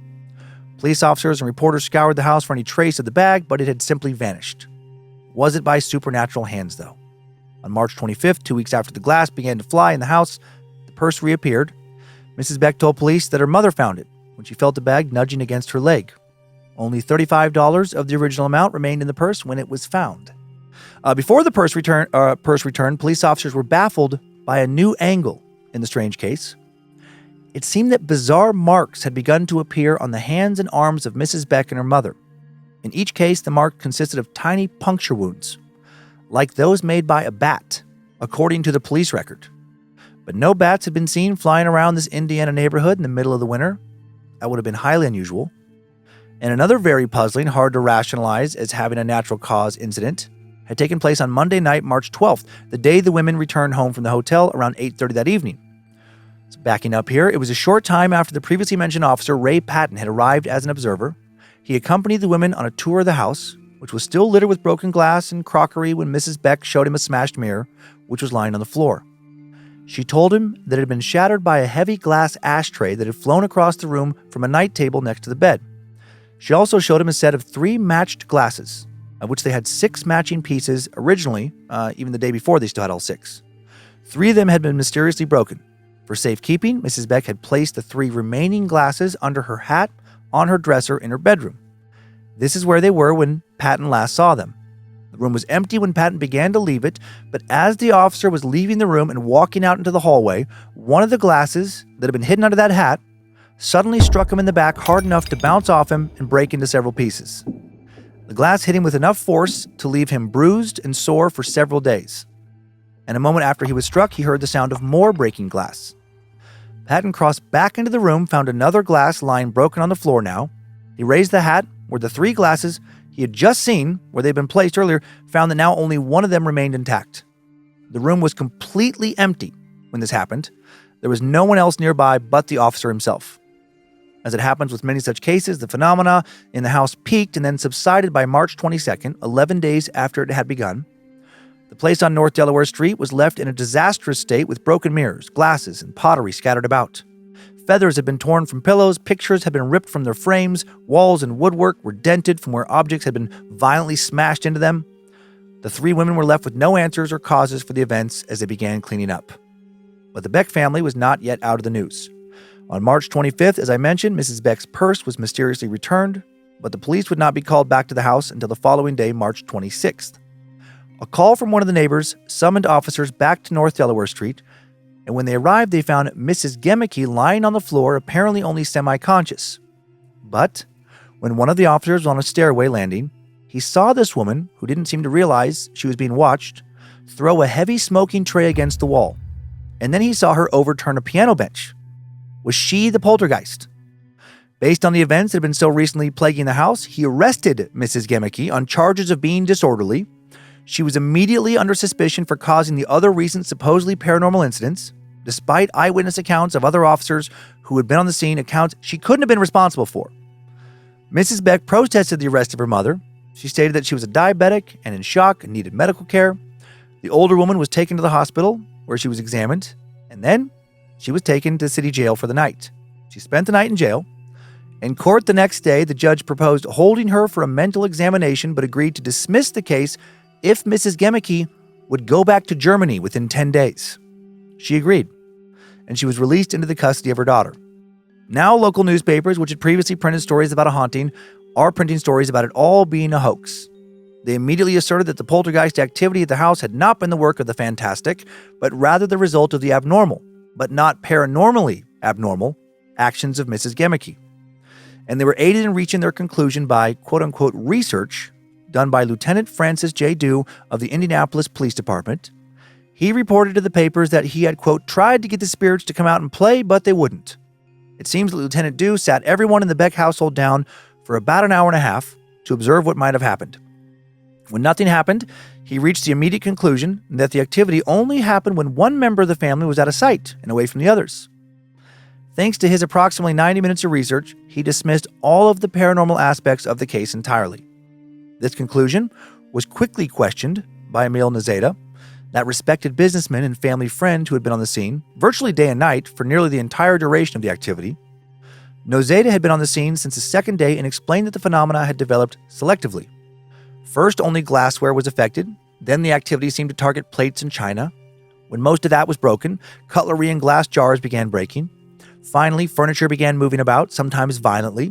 Police officers and reporters scoured the house for any trace of the bag, but it had simply vanished. Was it by supernatural hands, though? On March 25th, 2 weeks after the glass began to fly in the house, the purse reappeared. Mrs. Beck told police that her mother found it when she felt the bag nudging against her leg. Only $35 of the original amount remained in the purse when it was found. Before the purse returned, police officers were baffled by a new angle in the strange case. It seemed that bizarre marks had begun to appear on the hands and arms of Mrs. Beck and her mother. In each case, the mark consisted of tiny puncture wounds, like those made by a bat, according to the police record. But no bats had been seen flying around this Indiana neighborhood in the middle of the winter. That would have been highly unusual. And another very puzzling, hard to rationalize as having a natural cause incident had taken place on Monday night, March 12th, the day the women returned home from the hotel around 8:30 that evening. So backing up here, it was a short time after the previously mentioned officer, Ray Patton, had arrived as an observer. He accompanied the women on a tour of the house, which was still littered with broken glass and crockery when Mrs. Beck showed him a smashed mirror, which was lying on the floor. She told him that it had been shattered by a heavy glass ashtray that had flown across the room from a night table next to the bed. She also showed him a set of 3 matched glasses, of which they had 6 matching pieces originally, even the day before they still had all 6. 3 of them had been mysteriously broken. For safekeeping, Mrs. Beck had placed the 3 remaining glasses under her hat on her dresser in her bedroom. This is where they were when Patton last saw them. The room was empty when Patton began to leave it, but as the officer was leaving the room and walking out into the hallway, one of the glasses that had been hidden under that hat suddenly struck him in the back hard enough to bounce off him and break into several pieces. The glass hit him with enough force to leave him bruised and sore for several days. And a moment after he was struck, he heard the sound of more breaking glass. Patton crossed back into the room, found another glass lying broken on the floor now. He raised the hat where the 3 glasses he had just seen, where they'd been placed earlier, found that now only one of them remained intact. The room was completely empty when this happened. There was no one else nearby but the officer himself. As it happens with many such cases, the phenomena in the house peaked and then subsided by March 22nd, 11 days after it had begun. The place on North Delaware Street was left in a disastrous state with broken mirrors, glasses, and pottery scattered about. Feathers had been torn from pillows, pictures had been ripped from their frames, walls and woodwork were dented from where objects had been violently smashed into them. The 3 women were left with no answers or causes for the events as they began cleaning up. But the Beck family was not yet out of the news. On March 25th, as I mentioned, Mrs. Beck's purse was mysteriously returned. but the police would not be called back to the house until the following day, March 26th. A call from one of the neighbors summoned officers back to North Delaware Street, and when they arrived, they found Mrs. Gemeke lying on the floor, apparently only semi-conscious. But when one of the officers was on a stairway landing, he saw this woman, who didn't seem to realize she was being watched, throw a heavy smoking tray against the wall. And then he saw her overturn a piano bench. Was she the poltergeist? Based on the events that had been so recently plaguing the house, he arrested Mrs. Gemeke on charges of being disorderly. She was immediately under suspicion for causing the other recent supposedly paranormal incidents, despite eyewitness accounts of other officers who had been on the scene, accounts she couldn't have been responsible for. Mrs. Beck protested the arrest of her mother. She stated that she was a diabetic and in shock and needed medical care. The older woman was taken to the hospital, where she was examined, and then she was taken to city jail for the night. She spent the night in jail. In court the next day, the judge proposed holding her for a mental examination, but agreed to dismiss the case if Mrs. Gemeke would go back to Germany within 10 days. She agreed, and she was released into the custody of her daughter. Now local newspapers, which had previously printed stories about a haunting, are printing stories about it all being a hoax. They immediately asserted that the poltergeist activity at the house had not been the work of the fantastic, but rather the result of the abnormal, but not paranormally abnormal, actions of Mrs. Gemeke. And they were aided in reaching their conclusion by quote-unquote research done by Lieutenant Francis J. Dew of the Indianapolis Police Department. He reported to the papers that he had, quote, tried to get the spirits to come out and play, but they wouldn't. It seems that Lieutenant Dew sat everyone in the Beck household down for about an hour and a half to observe what might have happened. When nothing happened, he reached the immediate conclusion that the activity only happened when one member of the family was out of sight and away from the others. Thanks to his approximately 90 minutes of research, he dismissed all of the paranormal aspects of the case entirely. This conclusion was quickly questioned by Emil Nzeda, that respected businessman and family friend who had been on the scene virtually day and night for nearly the entire duration of the activity. Nzeda had been on the scene since the second day and explained that the phenomena had developed selectively. First, only glassware was affected. Then the activity seemed to target plates and china. When most of that was broken, cutlery and glass jars began breaking. Finally, furniture began moving about, sometimes violently.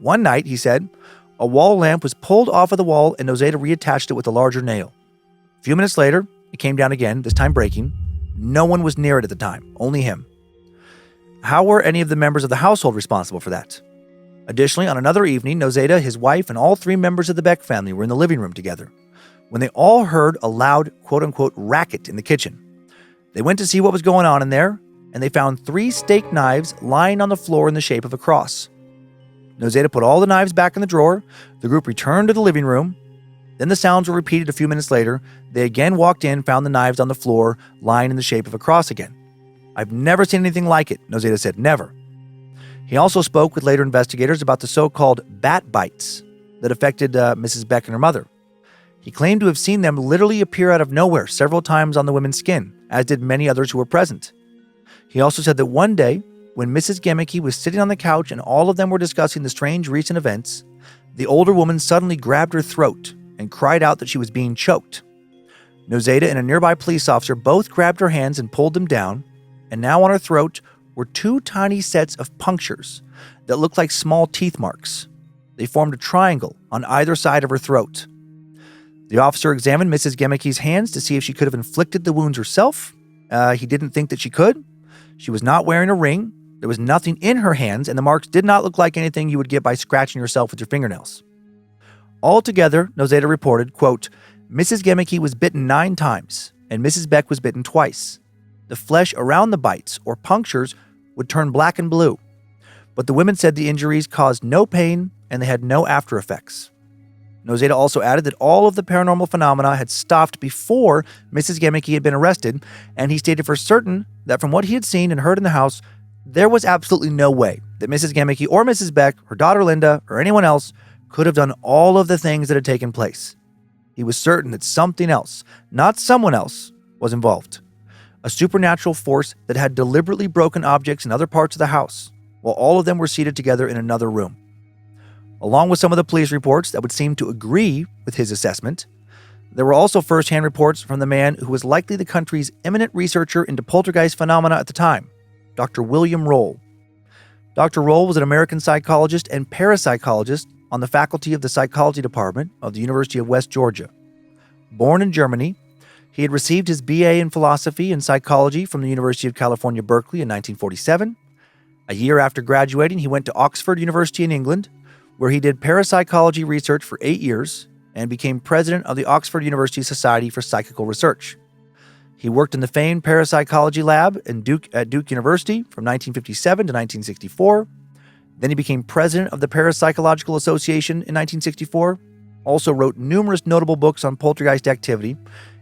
One night, he said, a wall lamp was pulled off of the wall and Nzeda reattached it with a larger nail. A few minutes later, it came down again, this time breaking. No one was near it at the time, only him. How were any of the members of the household responsible for that? Additionally, on another evening, Nzeda, his wife, and all three members of the Beck family were in the living room together when they all heard a loud, quote-unquote, racket in the kitchen. They went to see what was going on in there, and they found 3 steak knives lying on the floor in the shape of a cross. Nzeda put all the knives back in the drawer. The group returned to the living room. Then the sounds were repeated a few minutes later. They again walked in, found the knives on the floor, lying in the shape of a cross again. I've never seen anything like it, Nzeda said, never. He also spoke with later investigators about the so-called bat bites that affected Mrs. Beck and her mother. He claimed to have seen them literally appear out of nowhere several times on the women's skin, as did many others who were present. He also said that one day, when Mrs. Gemeke was sitting on the couch and all of them were discussing the strange recent events, the older woman suddenly grabbed her throat and cried out that she was being choked. Nzeda and a nearby police officer both grabbed her hands and pulled them down, and now on her throat were 2 tiny sets of punctures that looked like small teeth marks. They formed a triangle on either side of her throat. The officer examined Mrs. Gemeke's hands to see if she could have inflicted the wounds herself. He didn't think that she could. She was not wearing a ring. There was nothing in her hands, and the marks did not look like anything you would get by scratching yourself with your fingernails. Altogether, Nzeda reported, quote, Mrs. Gemeke was bitten 9 times, and Mrs. Beck was bitten twice. The flesh around the bites, or punctures, would turn black and blue. But the women said the injuries caused no pain, and they had no after effects. Nzeda also added that all of the paranormal phenomena had stopped before Mrs. Gemeke had been arrested, and he stated for certain that from what he had seen and heard in the house, there was absolutely no way that Mrs. Gemeke or Mrs. Beck, her daughter Linda, or anyone else could have done all of the things that had taken place. He was certain that something else, not someone else, was involved. A supernatural force that had deliberately broken objects in other parts of the house, while all of them were seated together in another room. Along with some of the police reports that would seem to agree with his assessment, there were also first-hand reports from the man who was likely the country's eminent researcher into poltergeist phenomena at the time, Dr. William Roll. Dr. Roll was an American psychologist and parapsychologist on the faculty of the psychology department of the University of West Georgia. Born in Germany, he had received his BA in philosophy and psychology from the University of California, Berkeley in 1947. A year after graduating, he went to Oxford University in England, where he did parapsychology research for 8 years and became president of the Oxford University Society for Psychical Research. He worked in the famed parapsychology lab at Duke University from 1957 to 1964. Then he became president of the Parapsychological Association in 1964, also wrote numerous notable books on poltergeist activity,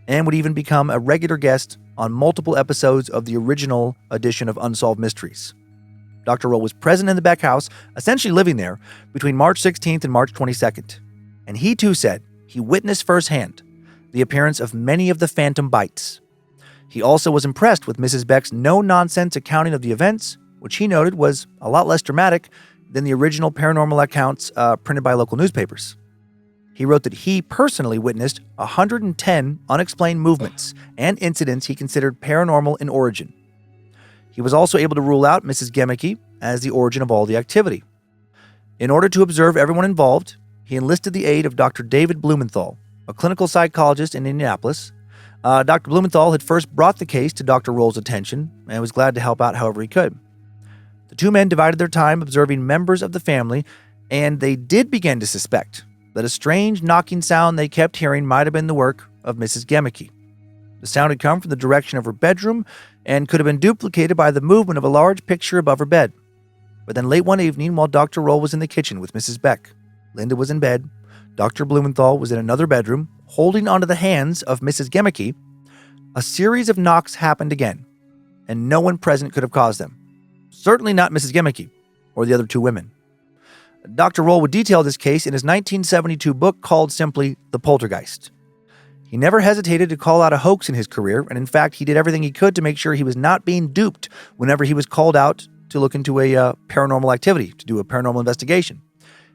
and would even become a regular guest on multiple episodes of the original edition of Unsolved Mysteries. Dr. Roll was present in the Beck house, essentially living there, between March 16th and March 22nd. And he too said he witnessed firsthand the appearance of many of the phantom bites. He also was impressed with Mrs. Beck's no-nonsense accounting of the events, which he noted was a lot less dramatic than the original paranormal accounts printed by local newspapers. He wrote that he personally witnessed 110 unexplained movements and incidents he considered paranormal in origin. He was also able to rule out Mrs. Gemicky as the origin of all the activity. In order to observe everyone involved, he enlisted the aid of Dr. David Blumenthal, a clinical psychologist in Indianapolis. Dr. Blumenthal had first brought the case to Dr. Roll's attention and was glad to help out however he could. The two men divided their time observing members of the family, and they did begin to suspect that a strange knocking sound they kept hearing might have been the work of Mrs. Gemicky. The sound had come from the direction of her bedroom and could have been duplicated by the movement of a large picture above her bed. But then late one evening, while Dr. Roll was in the kitchen with Mrs. Beck, Linda was in bed, Dr. Blumenthal was in another bedroom, holding onto the hands of Mrs. Gemicky. A series of knocks happened again, and no one present could have caused them. Certainly not Mrs. Gemicky or the other two women. Dr. Roll would detail this case in his 1972 book called simply The Poltergeist. He never hesitated to call out a hoax in his career, and in fact, he did everything he could to make sure he was not being duped whenever he was called out to look into a paranormal activity, to do a paranormal investigation.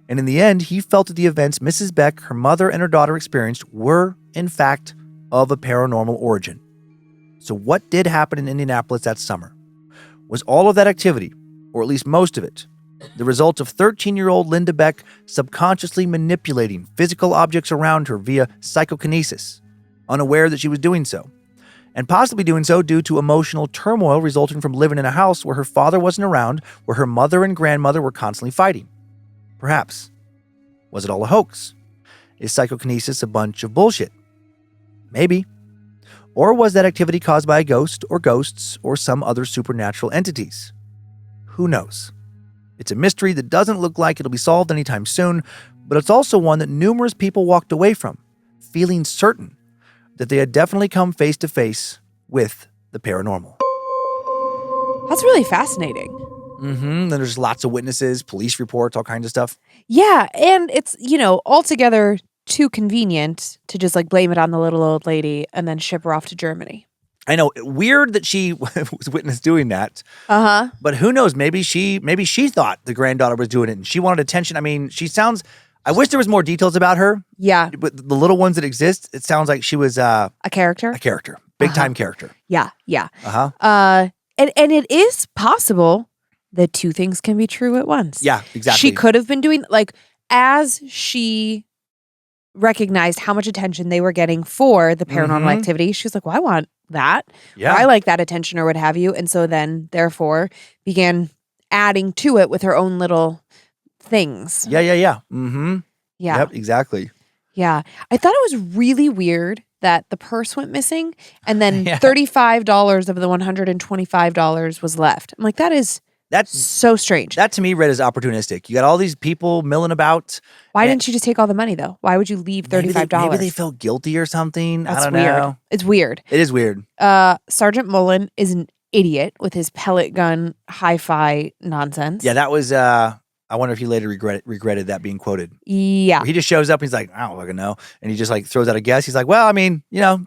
And in the end, he felt that the events Mrs. Beck, her mother, and her daughter experienced were, in fact, of a paranormal origin. So what did happen in Indianapolis that summer? Was all of that activity, or at least most of it, the result of 13-year-old Linda Beck subconsciously manipulating physical objects around her via psychokinesis, unaware that she was doing so, and possibly doing so due to emotional turmoil resulting from living in a house where her father wasn't around, where her mother and grandmother were constantly fighting? Perhaps. Was it all a hoax? Is psychokinesis a bunch of bullshit? Maybe. Or was that activity caused by a ghost or ghosts or some other supernatural entities? Who knows? It's a mystery that doesn't look like it'll be solved anytime soon, but it's also one that numerous people walked away from, feeling certain that they had definitely come face to face with the paranormal. That's really fascinating. Then there's lots of witnesses, police reports, all kinds of stuff. Yeah, and it's, altogether too convenient to just blame it on the little old lady and then ship her off to Germany. I know, weird that she was witness doing that. But who knows? Maybe she thought the granddaughter was doing it and she wanted attention. I mean, I wish there was more details about her. Yeah. But the little ones that exist, it sounds like she was a character. A character. Big time character. Yeah. And it is possible that two things can be true at once. Yeah, exactly. She could have been doing as she recognized how much attention they were getting for the paranormal activity. She was like, well, I want that. Yeah. Or I like that attention or what have you. And so then, therefore, began adding to it with her own little things. Yeah. Yeah. Yep, exactly. Yeah. I thought it was really weird that the purse went missing and then $35 of the $125 was left. I'm like, that's so strange. That to me read as opportunistic. You got all these people milling about. Why didn't you just take all the money though? Why would you leave $35? Maybe they felt guilty or something. That's I don't weird. know. It's weird. It is weird. Sergeant Mullen is an idiot with his pellet gun hi-fi nonsense. Yeah, that was I wonder if he later regretted that being quoted. Yeah. He just shows up and he's like, I don't fucking know. And he just throws out a guess. He's like, well, I mean,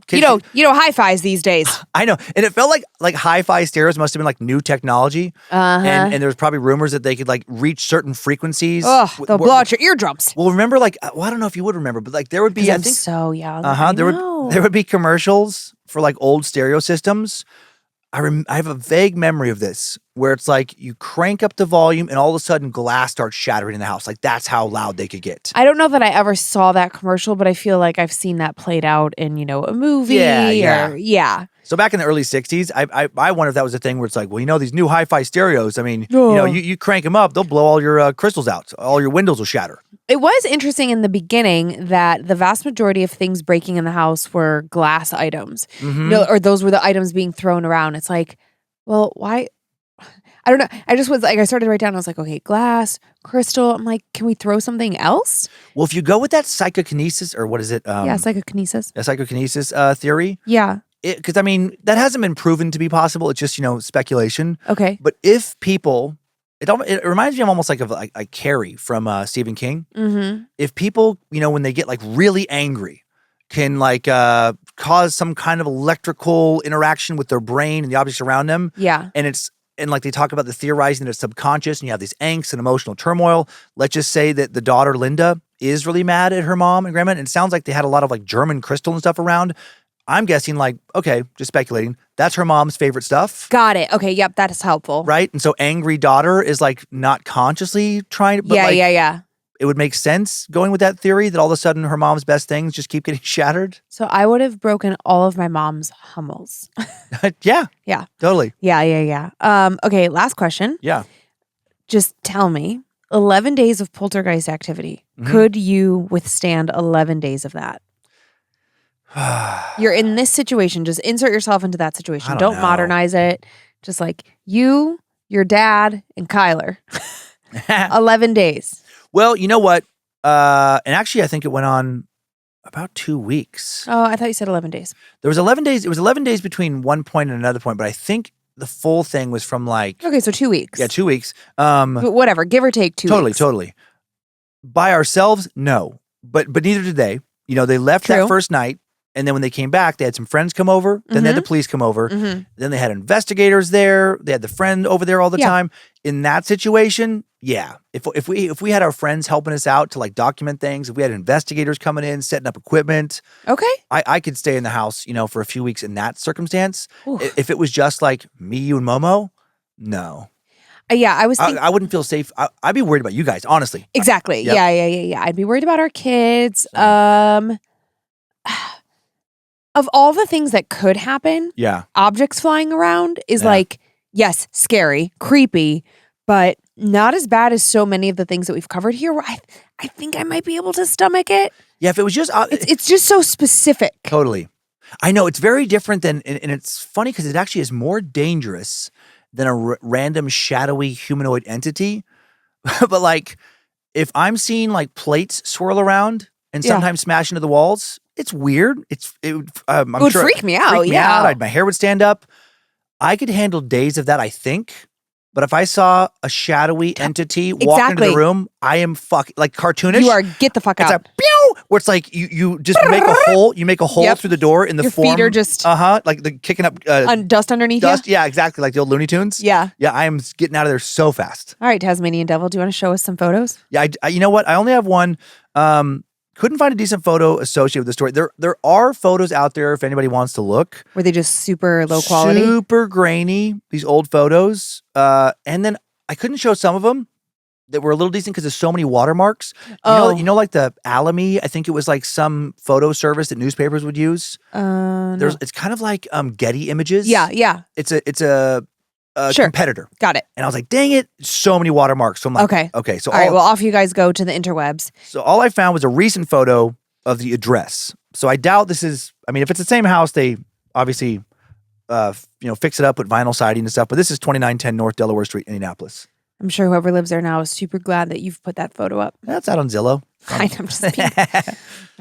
kids, hi-fis these days. I know. And it felt like hi-fi stereos must have been new technology. And there was probably rumors that they could reach certain frequencies. Oh, they'll blow out your eardrums. Well, remember I don't know if you would remember, but there would be, I think so young. there would be commercials for old stereo systems. I have a vague memory of this where it's like you crank up the volume and all of a sudden glass starts shattering in the house. Like that's how loud they could get. I don't know that I ever saw that commercial, but I feel like I've seen that played out in, a movie. Yeah. So back in the early 60s, I wonder if that was a thing where it's like, well, these new hi-fi stereos, I mean, you crank them up, they'll blow all your crystals out. All your windows will shatter. It was interesting in the beginning that the vast majority of things breaking in the house were glass items. Or those were the items being thrown around. It's like, well, why? I don't know. I just was like, I started to write down. I was like, okay, glass, crystal. I'm like, can we throw something else? Well, if you go with that psychokinesis, or what is it? Psychokinesis. A psychokinesis theory. Yeah. Because, I mean, that hasn't been proven to be possible. It's just, speculation. Okay. But if people, it reminds me of almost like Carrie from Stephen King. Mm-hmm. If people, when they get like really angry, can cause some kind of electrical interaction with their brain and the objects around them. Yeah. And like they talk about the theorizing that it's subconscious and you have these angst and emotional turmoil. Let's just say that the daughter, Linda, is really mad at her mom and grandma. And it sounds like they had a lot of like German crystal and stuff around. I'm guessing just speculating, that's her mom's favorite stuff. Got it. Okay. Yep. That is helpful. Right? And so angry daughter is like not consciously trying to, but yeah. It would make sense going with that theory that all of a sudden her mom's best things just keep getting shattered. So I would have broken all of my mom's Hummels. Yeah. Yeah. Totally. Yeah. Okay. Last question. Yeah. Just tell me, 11 days of poltergeist activity. Mm-hmm. Could you withstand 11 days of that? You're in this situation. Just insert yourself into that situation. Don't modernize it. Just like you, your dad, and Kyler. 11 days. Well, you know what? And actually, I think it went on about 2 weeks. Oh, I thought you said 11 days. There was 11 days. It was 11 days between one point and another point, but I think the full thing was from Okay, so 2 weeks. Yeah, 2 weeks. But whatever, give or take 2 weeks. Totally. By ourselves, no. But neither did they. They left that first night. And then when they came back, they had some friends come over. Then they had the police come over. Mm-hmm. Then they had investigators there. They had the friend over there all the time. In that situation, yeah. If we had our friends helping us out to like document things, if we had investigators coming in, setting up equipment, okay, I could stay in the house, for a few weeks in that circumstance. Oof. If it was just like me, you, and Momo, no. Yeah, I was thinking, I wouldn't feel safe. I'd be worried about you guys, honestly. Exactly. Yep. Yeah. I'd be worried about our kids. Of all the things that could happen, objects flying around is like, yes, scary, creepy, but not as bad as so many of the things that we've covered here where I think I might be able to stomach it. Yeah, if it was just... it's just so specific. Totally. I know, it's very different than... And it's funny because it actually is more dangerous than a random shadowy humanoid entity. But like, if I'm seeing like plates swirl around and sometimes smash into the walls... It's weird. It would freak me out. My hair would stand up. I could handle days of that, I think. But if I saw a shadowy entity walk into the room, I am like cartoonish. You are get the fuck out. It's a pew, where it's like you just make a hole. You make a hole through the door in the form. Your feet are just like the kicking up dust underneath. Dust, yeah, exactly, like the old Looney Tunes. Yeah. I am getting out of there so fast. All right, Tasmanian Devil, do you want to show us some photos? Yeah, you know what? I only have one. Couldn't find a decent photo associated with the story. There are photos out there if anybody wants to look. Were they just super low quality? Super grainy, these old photos. And then I couldn't show some of them that were a little decent because there's so many watermarks. You know, like the Alamy, I think it was like some photo service that newspapers would use. No. It's kind of like Getty Images. Yeah. It's a competitor. Got it. And I was like, dang it, so many watermarks. So I'm like, okay. So all right, well, off you guys go to the interwebs. So all I found was a recent photo of the address. So I doubt this is, if it's the same house, they obviously, fix it up with vinyl siding and stuff. But this is 2910 North Delaware Street, Indianapolis. I'm sure whoever lives there now is super glad that you've put that photo up. That's out on Zillow. I'm just kidding.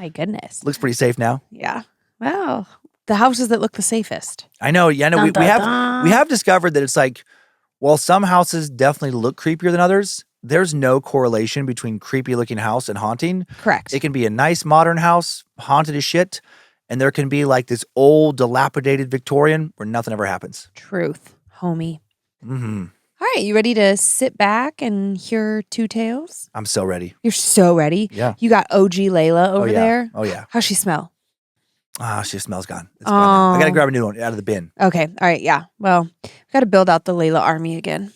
My goodness. Looks pretty safe now. Yeah. Wow. The houses that look the safest. I know. Yeah, no, we have discovered that it's like, while some houses definitely look creepier than others, there's no correlation between creepy looking house and haunting. Correct. It can be a nice modern house, haunted as shit, and there can be like this old dilapidated Victorian where nothing ever happens. Truth, homie. Mm-hmm. All right, you ready to sit back and hear two tales? I'm so ready. You're so ready? Yeah. You got OG Layla over there? Oh, yeah. How's she smell? She smells gone. It's gone now. I got to grab a new one out of the bin. Okay. All right. Yeah. Well, we got to build out the Layla army again.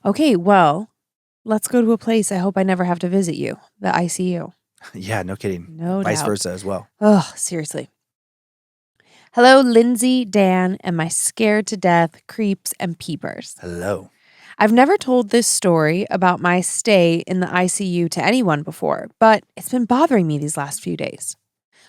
Okay. Well, let's go to a place I hope I never have to visit you, the ICU. Yeah, no kidding. No Vice doubt. versa as well. Oh, seriously. Hello, Lynze, Dan, and my scared to death creeps and peepers. Hello. I've never told this story about my stay in the ICU to anyone before, but it's been bothering me these last few days.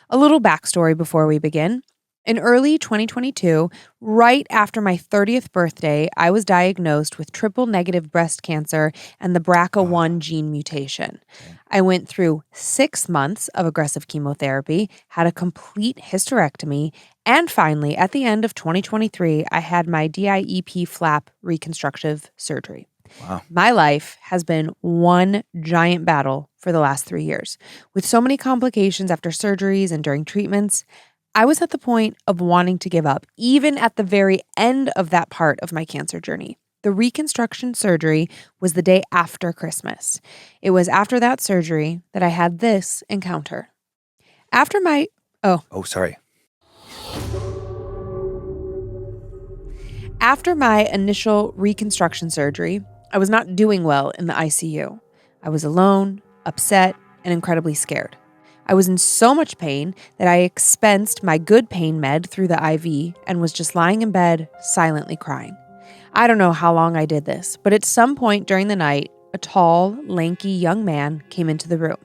A little backstory before we begin. In early 2022, right after my 30th birthday, I was diagnosed with triple-negative breast cancer and the BRCA1 gene mutation. I went through 6 months of aggressive chemotherapy, had a complete hysterectomy, and finally, at the end of 2023, I had my DIEP flap reconstructive surgery. Wow. My life has been one giant battle for the last 3 years. With so many complications after surgeries and during treatments, I was at the point of wanting to give up, even at the very end of that part of my cancer journey. The reconstruction surgery was the day after Christmas. It was after that surgery that I had this encounter. After my initial reconstruction surgery, I was not doing well in the ICU. I was alone, upset, and incredibly scared. I was in so much pain that I expensed my good pain med through the IV and was just lying in bed, silently crying. I don't know how long I did this, but at some point during the night, a tall, lanky young man came into the room.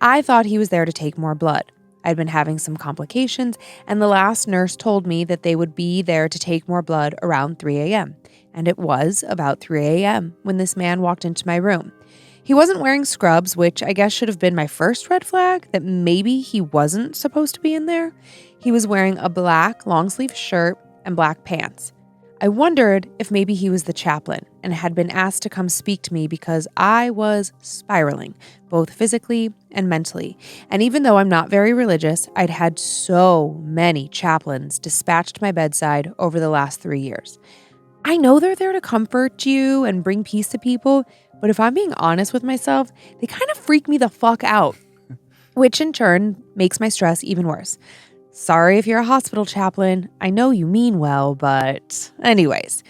I thought he was there to take more blood. I'd been having some complications, and the last nurse told me that they would be there to take more blood around 3 a.m. And it was about 3 a.m. when this man walked into my room. He wasn't wearing scrubs, which I guess should have been my first red flag, that maybe he wasn't supposed to be in there. He was wearing a black long-sleeve shirt and black pants. I wondered if maybe he was the chaplain and had been asked to come speak to me because I was spiraling, both physically and mentally. And even though I'm not very religious, I'd had so many chaplains dispatched to my bedside over the last 3 years. I know they're there to comfort you and bring peace to people, but if I'm being honest with myself, they kind of freak me the fuck out, which in turn makes my stress even worse. Sorry if you're a hospital chaplain. I know you mean well, but anyways.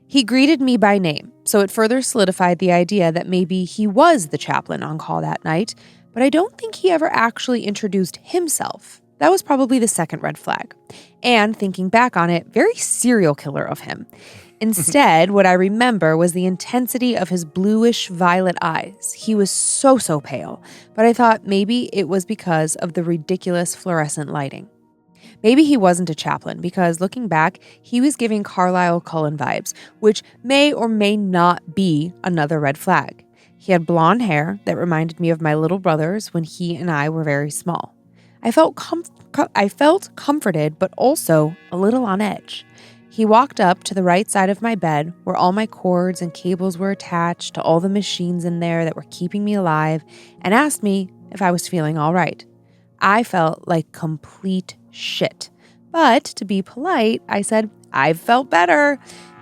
He greeted me by name, so it further solidified the idea that maybe he was the chaplain on call that night, but I don't think he ever actually introduced himself. That was probably the second red flag. And thinking back on it, very serial killer of him. Instead, what I remember was the intensity of his bluish violet eyes. He was so pale, but I thought maybe it was because of the ridiculous fluorescent lighting. Maybe he wasn't a chaplain because looking back, he was giving Carlisle Cullen vibes, which may or may not be another red flag. He had blonde hair that reminded me of my little brother's when he and I were very small. I felt comforted, but also a little on edge. He walked up to the right side of my bed where all my cords and cables were attached to all the machines in there that were keeping me alive and asked me if I was feeling all right. I felt like complete shit. But to be polite, I said, I've felt better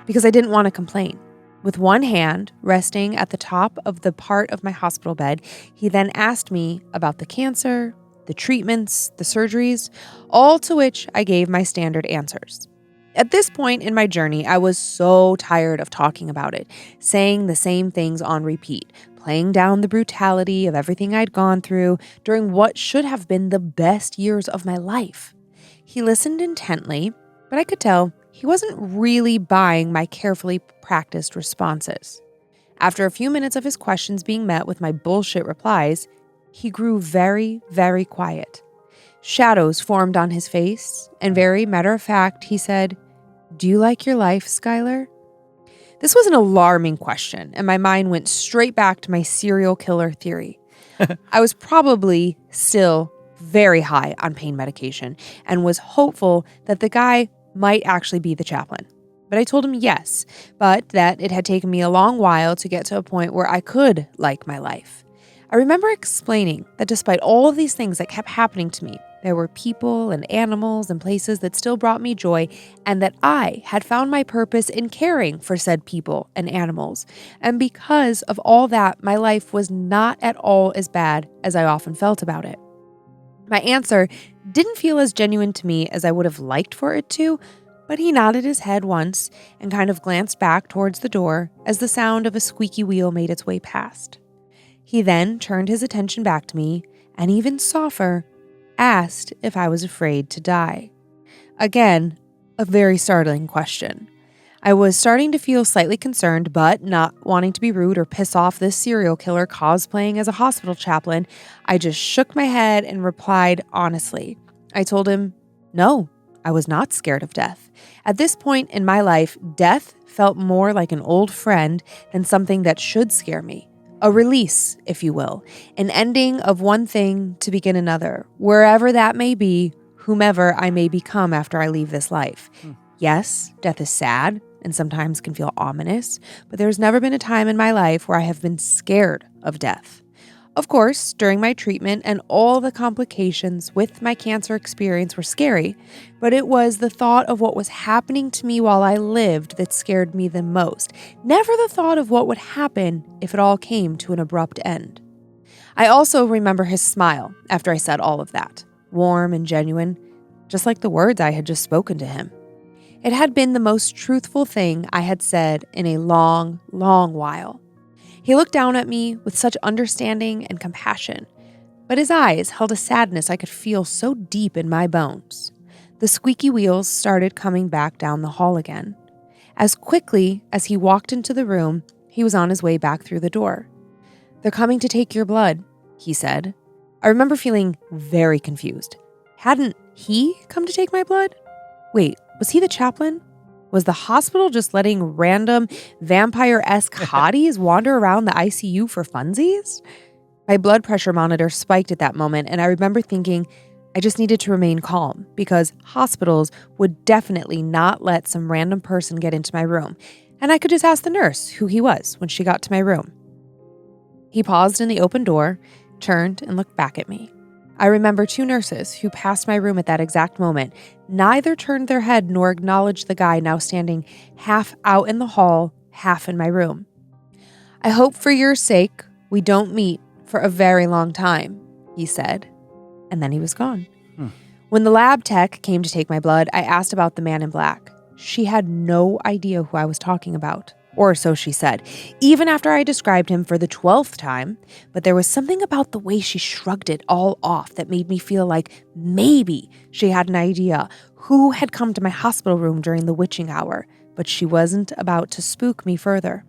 because I didn't want to complain. With one hand resting at the top of the part of my hospital bed, he then asked me about the cancer, the treatments, the surgeries, all to which I gave my standard answers. At this point in my journey, I was so tired of talking about it, saying the same things on repeat, playing down the brutality of everything I'd gone through during what should have been the best years of my life. He listened intently, but I could tell he wasn't really buying my carefully practiced responses. After a few minutes of his questions being met with my bullshit replies, he grew very, very quiet. Shadows formed on his face, and very matter of fact, he said, "Do you like your life, Skylar?" This was an alarming question, and my mind went straight back to my serial killer theory. I was probably still very high on pain medication and was hopeful that the guy might actually be the chaplain. But I told him yes, but that it had taken me a long while to get to a point where I could like my life. I remember explaining that despite all of these things that kept happening to me, there were people and animals and places that still brought me joy, and that I had found my purpose in caring for said people and animals. And because of all that, my life was not at all as bad as I often felt about it. My answer didn't feel as genuine to me as I would have liked for it to, but he nodded his head once and kind of glanced back towards the door as the sound of a squeaky wheel made its way past. He then turned his attention back to me and, even softer, asked if I was afraid to die. Again, a very startling question. I was starting to feel slightly concerned, but not wanting to be rude or piss off this serial killer cosplaying as a hospital chaplain, I just shook my head and replied honestly. I told him, no, I was not scared of death. At this point in my life, death felt more like an old friend than something that should scare me. A release, if you will, an ending of one thing to begin another, wherever that may be, whomever I may become after I leave this life. Yes, death is sad and sometimes can feel ominous, but there's never been a time in my life where I have been scared of death. Of course, during my treatment and all the complications with my cancer experience were scary, but it was the thought of what was happening to me while I lived that scared me the most, never the thought of what would happen if it all came to an abrupt end. I also remember his smile after I said all of that, warm and genuine, just like the words I had just spoken to him. It had been the most truthful thing I had said in a long, long while. He looked down at me with such understanding and compassion, but his eyes held a sadness I could feel so deep in my bones. The squeaky wheels started coming back down the hall again. As quickly as he walked into the room, he was on his way back through the door. "They're coming to take your blood," he said. I remember feeling very confused. Hadn't he come to take my blood? Wait, was he the chaplain? Was the hospital just letting random vampire-esque hotties wander around the ICU for funsies? My blood pressure monitor spiked at that moment, and I remember thinking I just needed to remain calm because hospitals would definitely not let some random person get into my room, and I could just ask the nurse who he was when she got to my room. He paused in the open door, turned, and looked back at me. I remember 2 nurses who passed my room at that exact moment. Neither turned their head nor acknowledged the guy now standing half out in the hall, half in my room. "I hope for your sake we don't meet for a very long time," he said, and then he was gone. When the lab tech came to take my blood, I asked about the man in black. She had no idea who I was talking about. Or so she said, even after I described him for the 12th time, but there was something about the way she shrugged it all off that made me feel like maybe she had an idea who had come to my hospital room during the witching hour, but she wasn't about to spook me further.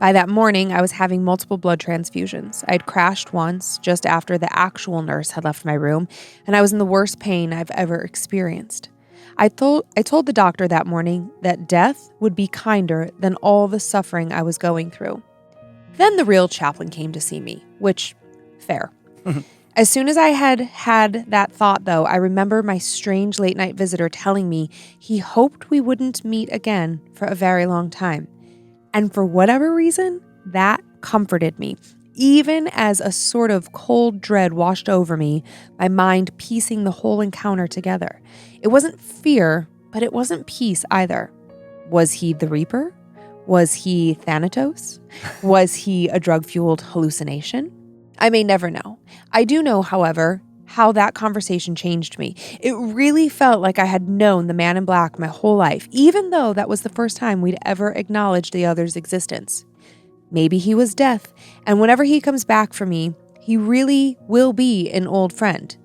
By that morning, I was having multiple blood transfusions. I had crashed once just after the actual nurse had left my room, and I was in the worst pain I've ever experienced. I told the doctor that morning that death would be kinder than all the suffering I was going through. Then the real chaplain came to see me, which, fair. As soon as I had that thought, though, I remember my strange late-night visitor telling me he hoped we wouldn't meet again for a very long time. And for whatever reason, that comforted me. Even as a sort of cold dread washed over me, my mind piecing the whole encounter together. It wasn't fear, but it wasn't peace either. Was he the Reaper? Was he Thanatos? Was he a drug-fueled hallucination? I may never know. I do know, however, how that conversation changed me. It really felt like I had known the man in black my whole life, even though that was the first time we'd ever acknowledged the other's existence. Maybe he was death, and whenever he comes back for me, he really will be an old friend.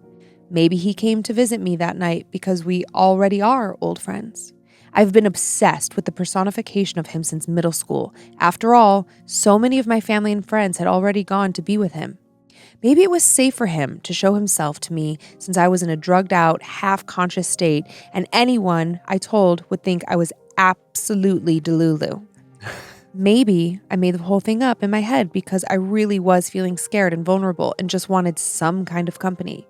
Maybe he came to visit me that night because we already are old friends. I've been obsessed with the personification of him since middle school. After all, so many of my family and friends had already gone to be with him. Maybe it was safe for him to show himself to me since I was in a drugged-out, half-conscious state, and anyone I told would think I was absolutely delulu. Maybe I made the whole thing up in my head because I really was feeling scared and vulnerable and just wanted some kind of company.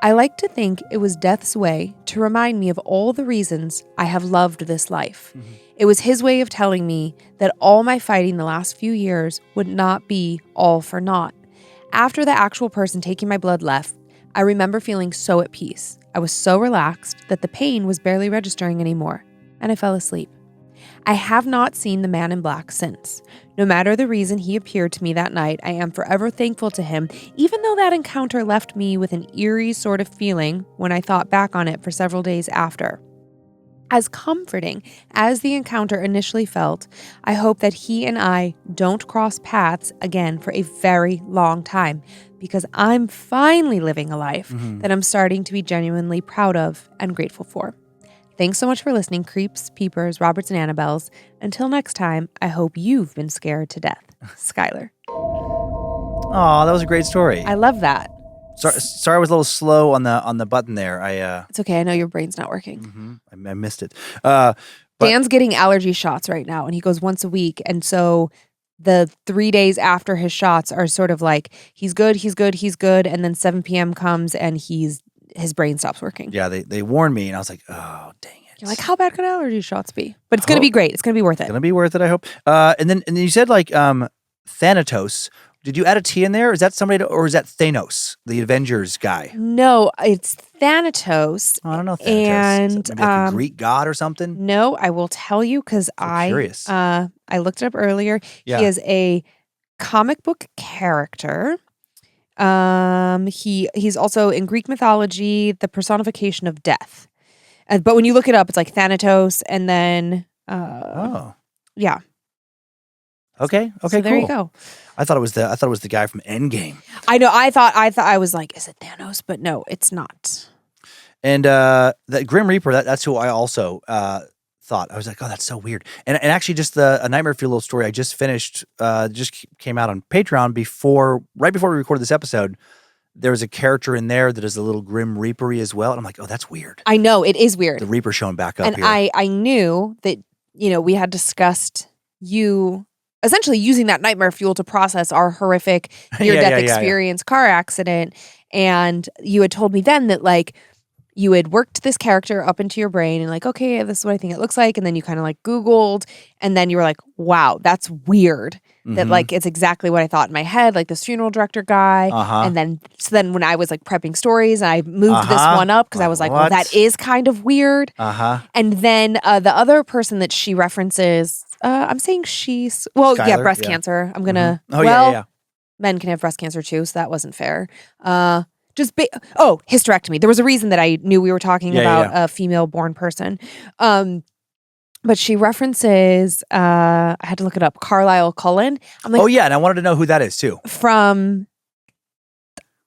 I like to think it was death's way to remind me of all the reasons I have loved this life. It was his way of telling me that all my fighting the last few years would not be all for naught. After the actual person taking my blood left, I remember feeling so at peace. I was so relaxed that the pain was barely registering anymore, and I fell asleep. I have not seen the man in black since. No matter the reason he appeared to me that night, I am forever thankful to him, even though that encounter left me with an eerie sort of feeling when I thought back on it for several days after. As comforting as the encounter initially felt, I hope that he and I don't cross paths again for a very long time, because I'm finally living a life that I'm starting to be genuinely proud of and grateful for. Thanks so much for listening, creeps, peepers, Roberts, and Annabelles. Until next time, I hope you've been scared to death. Skylar. Oh, that was a great story. I love that. Sorry, I was a little slow on the button there. It's okay. I know your brain's not working. I missed it. Dan's getting allergy shots right now, and he goes once a week. And so the 3 days after his shots are sort of like, he's good. And then 7 p.m. comes and his brain stops working. Yeah, they warned me, and I was like, oh, dang it. You're like, how bad could allergy shots be? But it's going to be great. It's going to be worth it. It's going to be worth it, I hope. And then you said like Thanatos. Did you add a T in there? Is that somebody, or is that Thanos, the Avengers guy? No, it's Thanatos. Oh, I don't know Thanatos. And maybe like a Greek god or something? No, I will tell you because curious. I looked it up earlier. Yeah. He is a comic book character. He's also in Greek mythology the personification of death. But when you look it up, it's like Thanatos, and then yeah. Okay, So cool. there you go. I thought it was the guy from Endgame. I know. I thought I was like, is it Thanos? But no, it's not. And that Grim Reaper, that's who I also thought. I was like, oh, that's so weird. And actually, just a Nightmare Fuel little story I just finished, just came out on Patreon right before we recorded this episode. There was a character in there that is a little Grim Reaper-y as well. And I'm like, oh, that's weird. I know, it is weird. The Reaper showing back up and here. I knew that, we had discussed you essentially using that nightmare fuel to process our horrific near-death experience car accident. And you had told me then that, like, you had worked this character up into your brain and like, okay, this is what I think it looks like. And then you kind of like Googled, and then you were like, wow, that's weird. That like, it's exactly what I thought in my head, like this funeral director guy. And then when I was like prepping stories, I moved this one up because I was like, well, that is kind of weird. And then the other person that she references, I'm saying Skylar, breast cancer. I'm gonna, men can have breast cancer too, so that wasn't fair. Hysterectomy. There was a reason that I knew we were talking about a female-born person. But she references, I had to look it up, Carlisle Cullen. I'm like, and I wanted to know who that is too. From,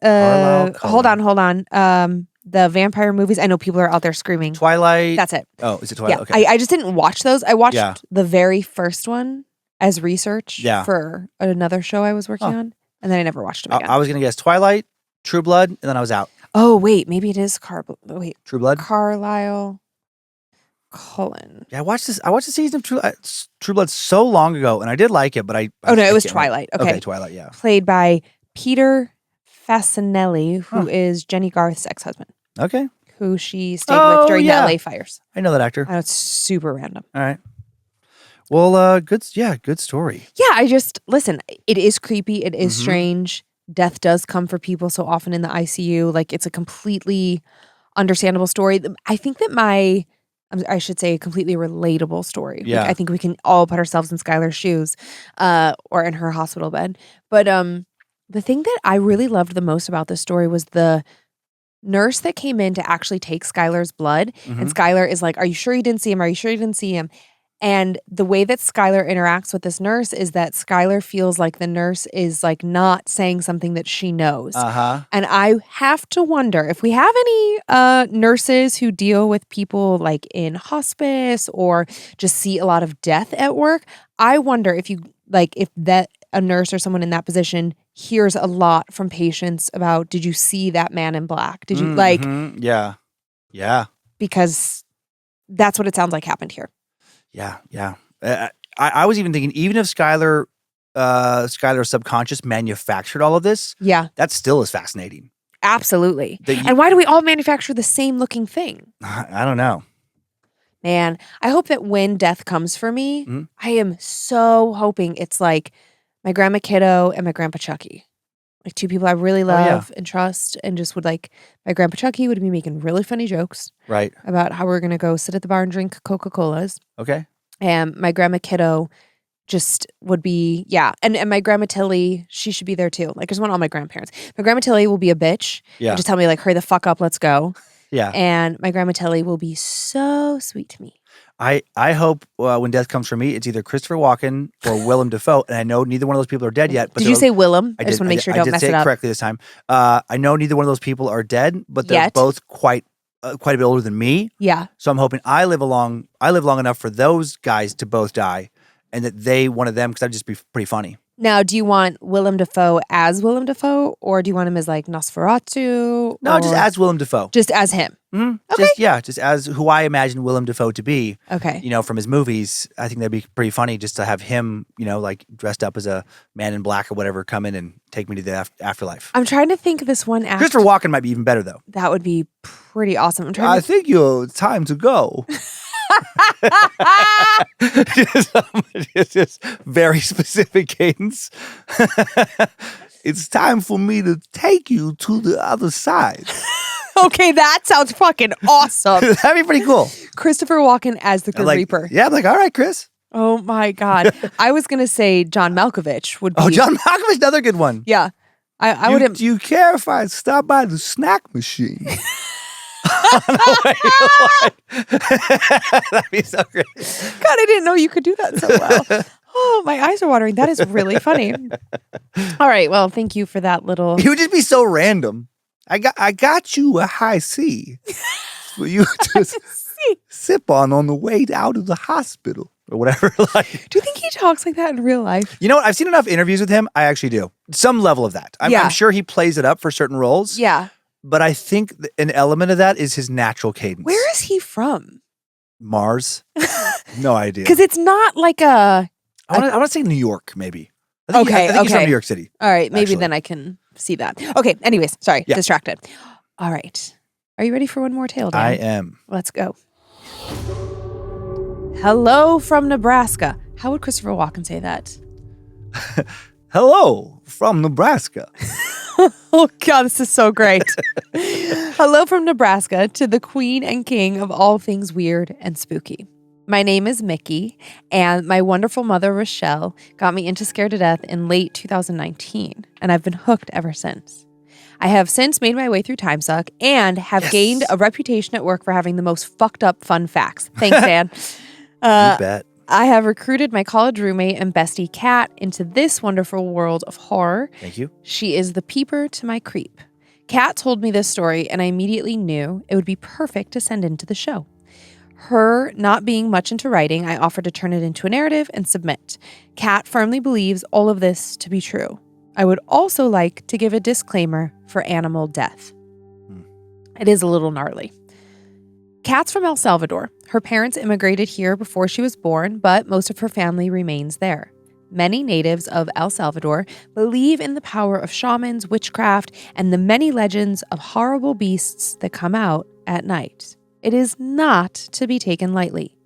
hold on. The vampire movies. I know people are out there screaming. Twilight. That's it. Oh, is it Twilight? Yeah. Okay. I just didn't watch those. I watched the very first one as research for another show I was working on. And then I never watched them again. I was going to guess Twilight, True Blood, and then I was out. Oh, wait. Maybe it is True Blood? Carlisle Cullen. Yeah, I watched the season of True Blood so long ago, and I did like it, but it was Twilight. Okay, Twilight, yeah. Played by Peter Fasinelli, who is Jenny Garth's ex-husband. Okay. Who she stayed with during the LA fires. I know that actor. I know, it's super random. All right. Well, good story. Yeah, listen, it is creepy. It is strange. Death does come for people so often in the ICU. Like, it's a completely understandable story. I think that I should say a completely relatable story. Yeah. Like, I think we can all put ourselves in Skylar's shoes or in her hospital bed. But the thing that I really loved the most about this story was the nurse that came in to actually take Skylar's blood. And Skylar is like, are you sure you didn't see him? Are you sure you didn't see him? And the way that Skylar interacts with this nurse is that Skylar feels like the nurse is like not saying something that she knows. And I have to wonder if we have any nurses who deal with people like in hospice or just see a lot of death at work. I wonder if a nurse or someone in that position hears a lot from patients about, did you see that man in black? Did you Yeah. Because that's what it sounds like happened here. Yeah. I was even thinking, even if Skylar's subconscious manufactured all of this, that still is fascinating. Absolutely. And why do we all manufacture the same looking thing? I don't know. Man, I hope that when death comes for me, I am so hoping it's like my grandma Kiddo and my grandpa Chucky. Like two people I really love and trust, and just would like, my grandpa Chucky would be making really funny jokes. Right. About how we're going to go sit at the bar and drink Coca-Colas. Okay. And my grandma Kiddo just would be, and my grandma Tilly, she should be there too. Like, I just want all my grandparents. My grandma Tilly will be a bitch. Yeah. And just tell me, like, hurry the fuck up, let's go. Yeah. And my grandma Tilly will be so sweet to me. I hope when death comes for me, it's either Christopher Walken or Willem Dafoe. And I know neither one of those people are dead yet. But Did you say Willem? I just want to make sure I don't did mess say it up. correctly this time. I know neither one of those people are dead, but they're both quite a bit older than me. Yeah. So I'm hoping I live long enough for those guys to both die, and that one of them, because that'd just be pretty funny. Now, do you want Willem Dafoe as Willem Dafoe, or do you want him as like Nosferatu? No, just as Willem Dafoe. Just as him. Mm-hmm. Okay. Just as who I imagine Willem Dafoe to be. Okay. From his movies. I think that'd be pretty funny just to have him, like dressed up as a man in black or whatever, come in and take me to the afterlife. I'm trying to think of this one actor. Christopher Walken might be even better though. That would be pretty awesome. I think it's time to go. just very specific cadence. It's time for me to take you to the other side. Okay, that sounds fucking awesome. That'd be pretty cool. Christopher Walken as the Grim Reaper. Yeah, I'm like, all right, Chris. Oh my God. I was going to say John Malkovich would be. Oh, John Malkovich, another good one. Yeah. I wouldn't. Do you care if I stop by the snack machine? That'd be so great. God, I didn't know you could do that so well. Oh, my eyes are watering. That is really funny. All right. Well, thank you for that little. It would just be so random. I got you a high C for you to sip on the way out of the hospital or whatever. Do you think he talks like that in real life? You know what? I've seen enough interviews with him. I actually do. Some level of that. I'm sure he plays it up for certain roles. Yeah. But I think an element of that is his natural cadence. Where is he from? No idea. Because it's not like a. I want to say New York, maybe. I think he's from New York City. All right. Maybe then I can see that. Okay. Anyways, sorry. Yeah. Distracted. All right. Are you ready for one more tale, Dan? I am. Let's go. Hello from Nebraska. How would Christopher Walken say that? Hello from Nebraska. Oh, God, this is so great. Hello from Nebraska to the queen and king of all things weird and spooky. My name is Mickey, and my wonderful mother, Rochelle, got me into Scared to Death in late 2019, and I've been hooked ever since. I have since made my way through Timesuck and have gained a reputation at work for having the most fucked up fun facts. Thanks, Dan. You bet. I have recruited my college roommate and bestie, Kat, into this wonderful world of horror. Thank you. She is the peeper to my creep. Kat told me this story, and I immediately knew it would be perfect to send into the show. Her not being much into writing, I offered to turn it into a narrative and submit. Kat firmly believes all of this to be true. I would also like to give a disclaimer for animal death. It is a little gnarly. Kat's from El Salvador. Her parents immigrated here before she was born, but most of her family remains there. Many natives of El Salvador believe in the power of shamans, witchcraft, and the many legends of horrible beasts that come out at night. It is not to be taken lightly.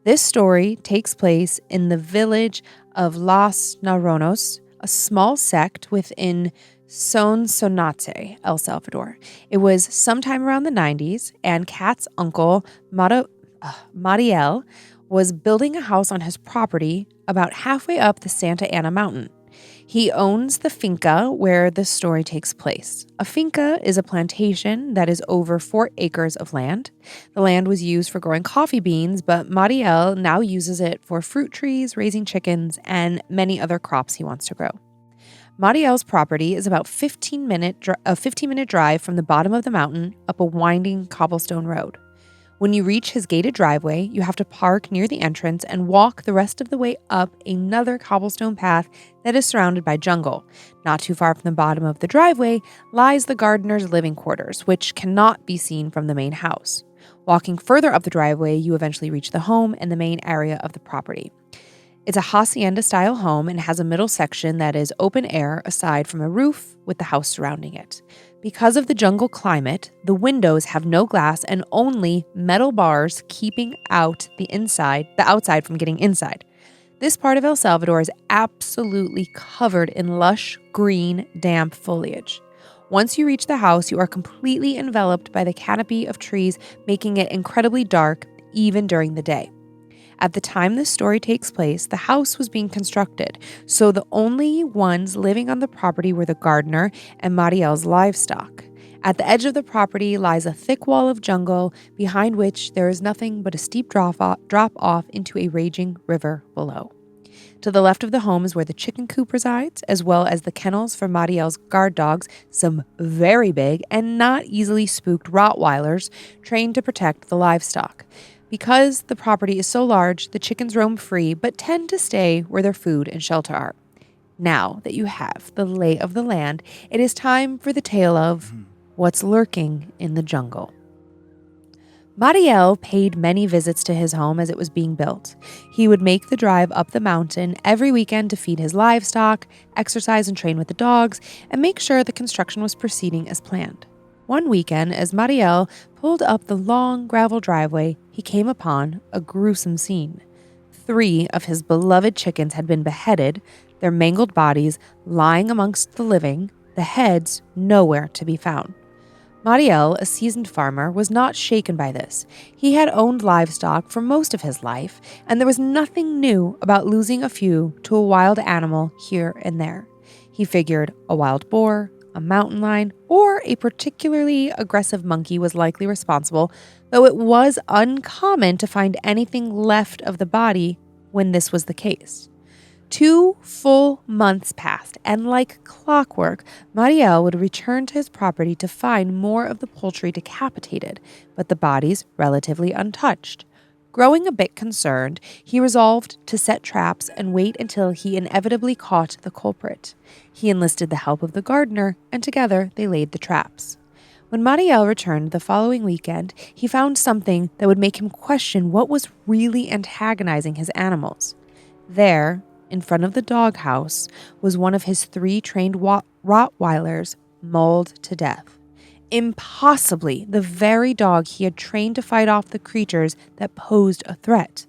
This story takes place in the village of Los Naronos, a small sect within Sonsonate, El Salvador. It was sometime around the 90s, and Kat's uncle, Mariel, was building a house on his property about halfway up the Santa Ana mountain. He owns the finca where the story takes place. A finca is a plantation that is over 4 acres of land. The land was used for growing coffee beans, but Mariel now uses it for fruit trees, raising chickens, and many other crops he wants to grow. Mariel's property is about a 15-minute drive from the bottom of the mountain up a winding cobblestone road. When you reach his gated driveway, you have to park near the entrance and walk the rest of the way up another cobblestone path that is surrounded by jungle. Not too far from the bottom of the driveway lies the gardener's living quarters, which cannot be seen from the main house. Walking further up the driveway, you eventually reach the home and the main area of the property. It's a hacienda-style home and has a middle section that is open air aside from a roof with the house surrounding it. Because of the jungle climate, the windows have no glass and only metal bars keeping out the outside from getting inside. This part of El Salvador is absolutely covered in lush, green, damp foliage. Once you reach the house, you are completely enveloped by the canopy of trees, making it incredibly dark even during the day. At the time this story takes place, the house was being constructed, so the only ones living on the property were the gardener and Mariel's livestock. At the edge of the property lies a thick wall of jungle, behind which there is nothing but a steep drop off into a raging river below. To the left of the home is where the chicken coop resides, as well as the kennels for Mariel's guard dogs, some very big and not easily spooked Rottweilers trained to protect the livestock. Because the property is so large, the chickens roam free but tend to stay where their food and shelter are. Now that you have the lay of the land, it is time for the tale of what's lurking in the jungle. Mariel paid many visits to his home as it was being built. He would make the drive up the mountain every weekend to feed his livestock, exercise and train with the dogs, and make sure the construction was proceeding as planned. One weekend, as Mariel pulled up the long gravel driveway, he came upon a gruesome scene. 3 of his beloved chickens had been beheaded, their mangled bodies lying amongst the living, the heads nowhere to be found. Mariel, a seasoned farmer, was not shaken by this. He had owned livestock for most of his life, and there was nothing new about losing a few to a wild animal here and there. He figured a wild boar, a mountain lion, or a particularly aggressive monkey was likely responsible, though it was uncommon to find anything left of the body when this was the case. 2 full months passed, and like clockwork, Mariel would return to his property to find more of the poultry decapitated, but the bodies relatively untouched. Growing a bit concerned, he resolved to set traps and wait until he inevitably caught the culprit. He enlisted the help of the gardener, and together they laid the traps. When Mariel returned the following weekend, he found something that would make him question what was really antagonizing his animals. There, in front of the doghouse, was one of his 3 trained Rottweilers mauled to death. Impossibly, the very dog he had trained to fight off the creatures that posed a threat.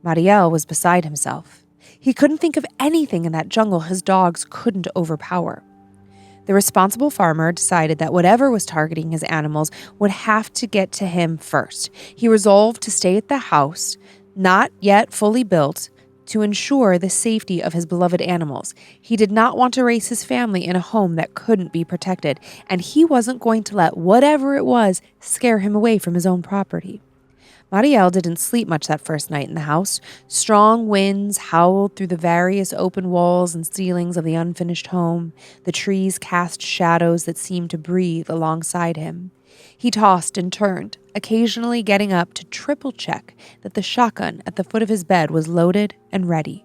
Mariel was beside himself. He couldn't think of anything in that jungle his dogs couldn't overpower. The responsible farmer decided that whatever was targeting his animals would have to get to him first. He resolved to stay at the house, not yet fully built, to ensure the safety of his beloved animals. He did not want to raise his family in a home that couldn't be protected, and he wasn't going to let whatever it was scare him away from his own property. Mariel didn't sleep much that first night in the house. Strong winds howled through the various open walls and ceilings of the unfinished home. The trees cast shadows that seemed to breathe alongside him. He tossed and turned, occasionally getting up to triple check that the shotgun at the foot of his bed was loaded and ready.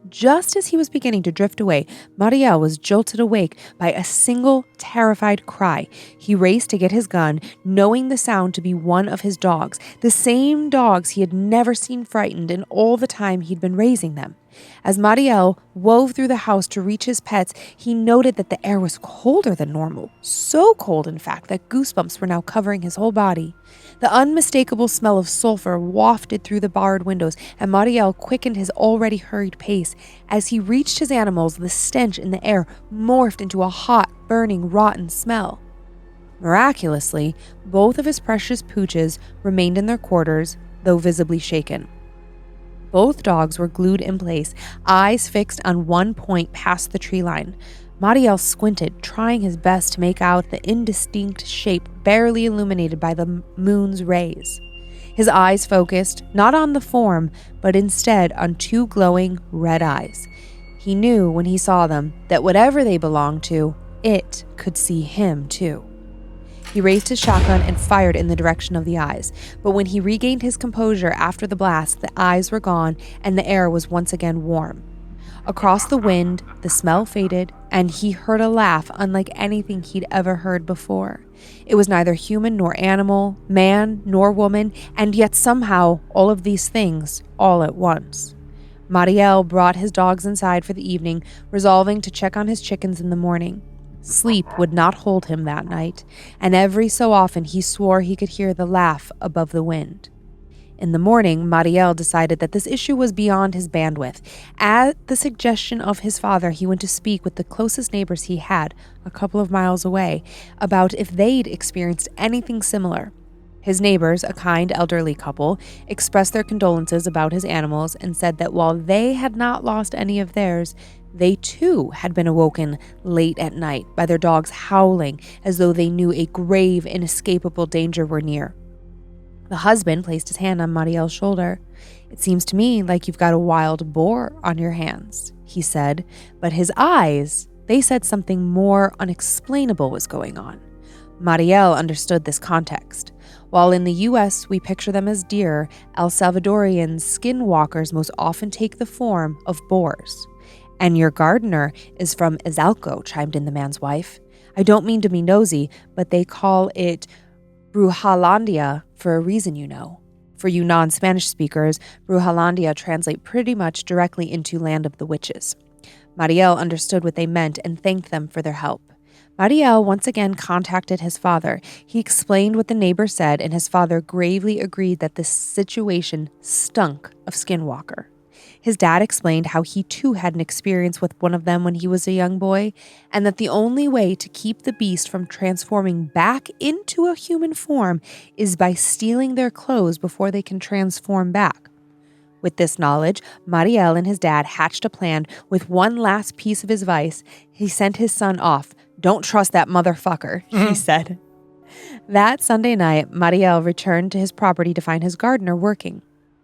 Just as he was beginning to drift away, Mariel was jolted awake by a single terrified cry. He raced to get his gun, knowing the sound to be one of his dogs, the same dogs he had never seen frightened in all the time he'd been raising them. As Mariel wove through the house to reach his pets, he noted that the air was colder than normal. So cold, in fact, that goosebumps were now covering his whole body. The unmistakable smell of sulfur wafted through the barred windows, and Mariel quickened his already hurried pace. As he reached his animals, the stench in the air morphed into a hot, burning, rotten smell. Miraculously, both of his precious pooches remained in their quarters, though visibly shaken. Both dogs were glued in place, eyes fixed on one point past the tree line. Mariel squinted, trying his best to make out the indistinct shape barely illuminated by the moon's rays. His eyes focused not on the form, but instead on 2 glowing red eyes. He knew when he saw them that whatever they belonged to, it could see him too. He raised his shotgun and fired in the direction of the eyes, but when he regained his composure after the blast, the eyes were gone and the air was once again warm. Across the wind, the smell faded, and he heard a laugh unlike anything he'd ever heard before. It was neither human nor animal, man nor woman, and yet somehow all of these things all at once. Mariel brought his dogs inside for the evening, resolving to check on his chickens in the morning. Sleep would not hold him that night, and every so often he swore he could hear the laugh above the wind. In the morning, Mariel decided that this issue was beyond his bandwidth. At the suggestion of his father, he went to speak with the closest neighbors he had, a couple of miles away, about if they'd experienced anything similar. His neighbors, a kind elderly couple, expressed their condolences about his animals and said that while they had not lost any of theirs, they too had been awoken late at night by their dogs howling as though they knew a grave, inescapable danger were near. The husband placed his hand on Mariel's shoulder. "It seems to me like you've got a wild boar on your hands," he said, but his eyes, they said something more unexplainable was going on. Mariel understood this context. While in the U.S. we picture them as deer, El Salvadorian skinwalkers most often take the form of boars. "And your gardener is from Izalco," chimed in the man's wife. "I don't mean to be nosy, but they call it Brujalandia for a reason, you know." For you non-Spanish speakers, Brujalandia translate pretty much directly into Land of the Witches. Mariel understood what they meant and thanked them for their help. Mariel once again contacted his father. He explained what the neighbor said, and his father gravely agreed that this situation stunk of skinwalker. His dad explained how he too had an experience with one of them when he was a young boy, and that the only way to keep the beast from transforming back into a human form is by stealing their clothes before they can transform back. With this knowledge, Mariel and his dad hatched a plan. With one last piece of advice, he sent his son off. "Don't trust that motherfucker," he said. That Sunday night, Mariel returned to his property to find his gardener working.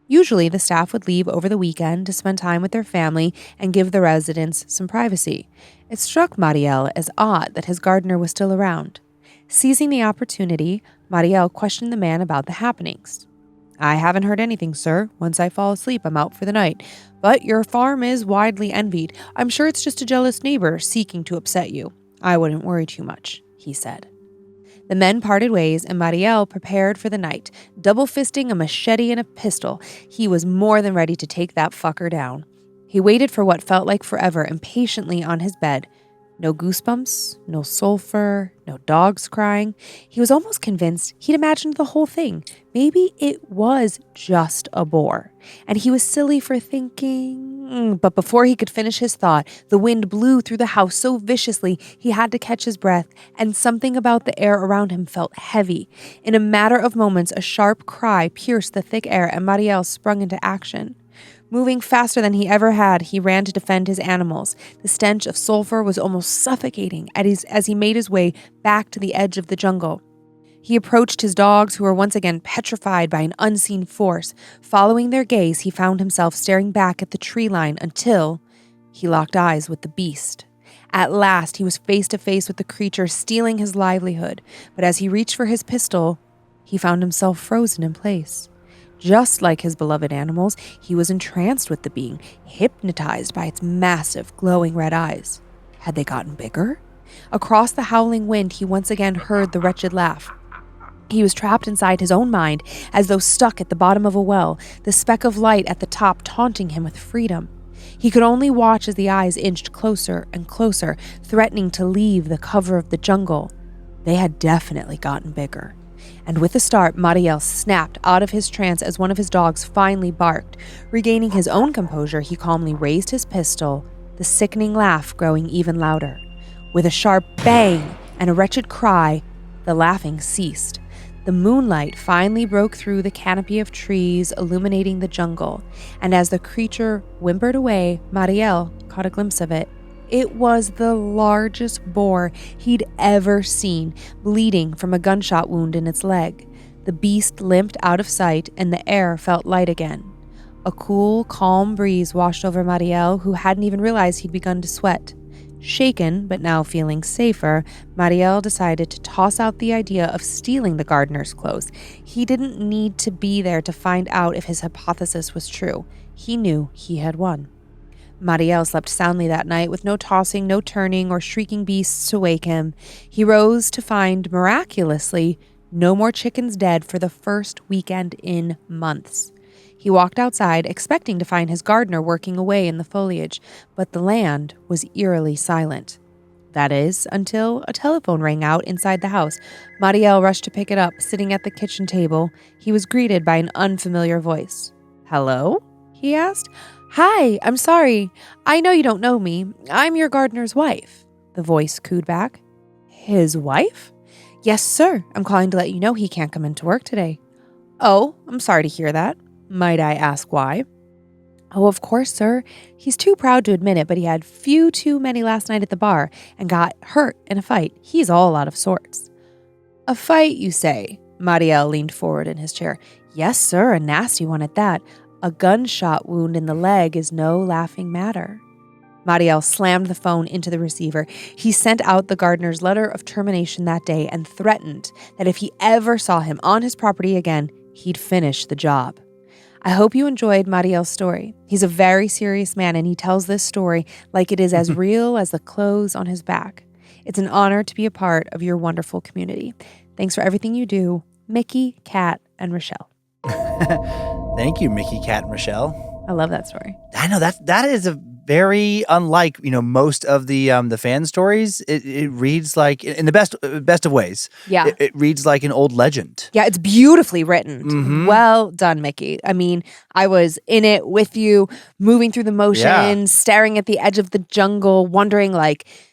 Usually, the staff would leave over the weekend to spend time with their family and give the residents some privacy. It struck Mariel as odd that his gardener was still around. Seizing the opportunity, Mariel questioned the man about the happenings. "I haven't heard anything, sir. Once I fall asleep, I'm out for the night. But your farm is widely envied. I'm sure it's just a jealous neighbor seeking to upset you. I wouldn't worry too much," he said. The men parted ways, and Mariel prepared for the night. Double-fisting a machete and a pistol, he was more than ready to take that fucker down. He waited for what felt like forever impatiently on his bed. No goosebumps, no sulfur, no dogs crying. He was almost convinced he'd imagined the whole thing. Maybe it was just a boar, and he was silly for thinking. But before he could finish his thought, the wind blew through the house so viciously he had to catch his breath, and something about the air around him felt heavy. In a matter of moments, a sharp cry pierced the thick air, and Mariel sprung into action. Moving faster than he ever had, he ran to defend his animals. The stench of sulfur was almost suffocating as he made his way back to the edge of the jungle. He approached his dogs, who were once again petrified by an unseen force. Following their gaze, he found himself staring back at the tree line until he locked eyes with the beast. At last, he was face to face with the creature stealing his livelihood. But as he reached for his pistol, he found himself frozen in place. Just like his beloved animals, he was entranced with the being, hypnotized by its massive, glowing red eyes. Had they gotten bigger? Across the howling wind, he once again heard the wretched laugh. He was trapped inside his own mind, as though stuck at the bottom of a well, the speck of light at the top taunting him with freedom. He could only watch as the eyes inched closer and closer, threatening to leave the cover of the jungle. They had definitely gotten bigger. And with a start, Mariel snapped out of his trance as one of his dogs finally barked. Regaining his own composure, he calmly raised his pistol, the sickening laugh growing even louder. With a sharp bang and a wretched cry, the laughing ceased. The moonlight finally broke through the canopy of trees, illuminating the jungle. And as the creature whimpered away, Mariel caught a glimpse of it. It was the largest boar he'd ever seen, bleeding from a gunshot wound in its leg. The beast limped out of sight, and the air felt light again. A cool, calm breeze washed over Mariel, who hadn't even realized he'd begun to sweat. Shaken, but now feeling safer, Mariel decided to toss out the idea of stealing the gardener's clothes. He didn't need to be there to find out if his hypothesis was true. He knew he had won. Mariel slept soundly that night, with no tossing, no turning, or shrieking beasts to wake him. He rose to find, miraculously, no more chickens dead for the first weekend in months. He walked outside, expecting to find his gardener working away in the foliage, but the land was eerily silent. That is, until a telephone rang out inside the house. Mariel rushed to pick it up. Sitting at the kitchen table, he was greeted by an unfamiliar voice. "Hello?" he asked. "Hi, I'm sorry. I know you don't know me. I'm your gardener's wife," the voice cooed back. "His wife?" Yes, sir. I'm calling to let you know he can't come into work today. Oh, I'm sorry to hear that. Might I ask why? Oh, of course, sir. He's too proud to admit it, but he had few too many last night at the bar and got hurt in a fight. He's all out of sorts. A fight, you say? Mariel leaned forward in his chair. Yes, sir, a nasty one at that. A gunshot wound in the leg is no laughing matter. Mariel slammed the phone into the receiver. He sent out the gardener's letter of termination that day and threatened that if he ever saw him on his property again, he'd finish the job. I hope you enjoyed Mariel's story. He's a very serious man, and he tells this story like it is as real as the clothes on his back. It's an honor to be a part of your wonderful community. Thanks for everything you do, Mickey, Kat, and Rochelle. Thank you, Mickey, Kat, and Rochelle. I love that story. I know that is a very unlike, most of the fan stories. It reads like, in the best of ways. Yeah. It reads like an old legend. Yeah, it's beautifully written. Mhm. Well done, Mickey. I mean, I was in it with you, moving through the motions, staring at the edge of the jungle, wondering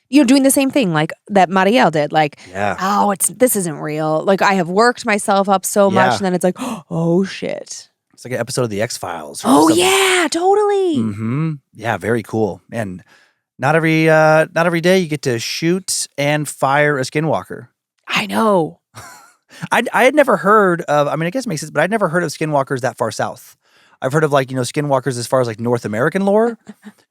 doing the same thing like that Mariel did. Yeah. This isn't real. Like I have worked myself up so much, Yeah. and then it's like, oh shit. It's like an episode of the X-Files. Oh yeah, totally. Mm-hmm. Yeah, very cool. And not every day you get to shoot and fire a skinwalker. I know. I had never heard of, I guess it makes sense, but I'd never heard of skinwalkers that far south. I've heard of skinwalkers as far as North American lore,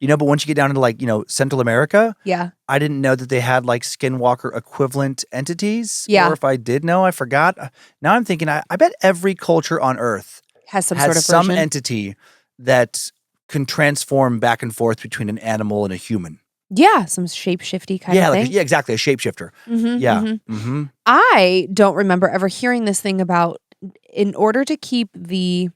but once you get down into Central America, Yeah. I didn't know that they had skinwalker equivalent entities. Yeah. Or if I did know, I forgot. Now I'm thinking, I bet every culture on Earth Has some has sort of some version. entity that can transform back and forth between an animal and a human. Yeah, some shape-shifty kind of thing. Yeah, exactly. A shapeshifter. Mhm, Yeah. mhm. Mm-hmm. I don't remember ever hearing this thing about in order to keep the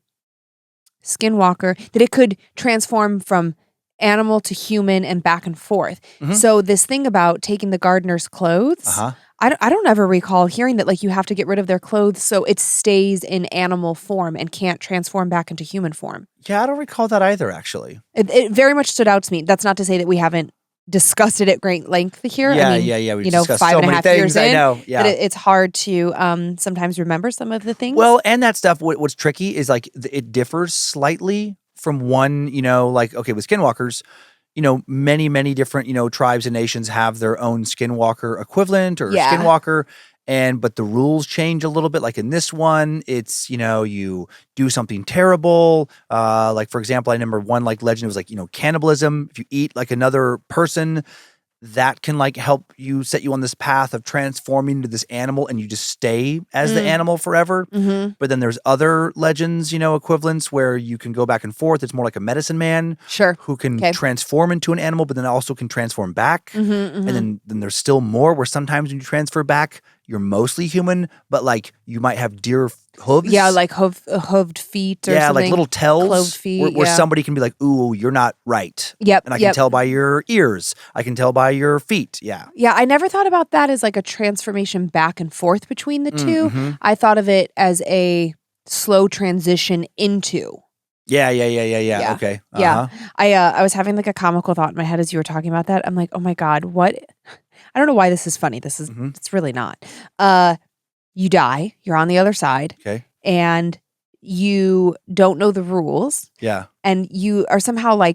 skinwalker, that it could transform from animal to human and back and forth. Mhm. So this thing about taking the gardener's clothes, Uh-huh. I don't ever recall hearing that you have to get rid of their clothes so it stays in animal form and can't transform back into human form. Yeah, I don't recall that either, actually. It very much stood out to me. That's not to say that we haven't discussed it at great length here. Yeah, I mean, yeah. We've you know, discussed 5.5 years I in, know. Yeah. that it's hard to sometimes remember some of the things. Well, and that stuff, what's tricky is it differs slightly from one, okay, with skinwalkers, many, many different, tribes and nations have their own skinwalker equivalent or Yeah. skinwalker. But the rules change a little bit. Like in this one, it's, you do something terrible. For example, I remember one legend was cannibalism. If you eat another person, that can help you set you on this path of transforming into this animal and you just stay as the animal forever. Mm-hmm. But then there's other legends, equivalents where you can go back and forth. It's more like a medicine man Sure. who can Okay. transform into an animal, but then also can transform back. Mm-hmm, mm-hmm. And then there's still more where sometimes when you transfer back, you're mostly human, but you might have deer hooves. Yeah, hooved feet or yeah, something. little tells Cloved feet, where yeah. somebody can be like, ooh, you're not right. Yep. And I can tell by your ears. I can tell by your feet. Yeah. Yeah, I never thought about that as a transformation back and forth between the two. Mm-hmm. I thought of it as a slow transition into. Yeah. Yeah. Okay. Yeah. I was having a comical thought in my head as you were talking about that. I'm like, oh my God, what? I don't know why this is funny. This is, it's really not. You die, you're on the other side. Okay. And you don't know the rules. Yeah. And you are somehow I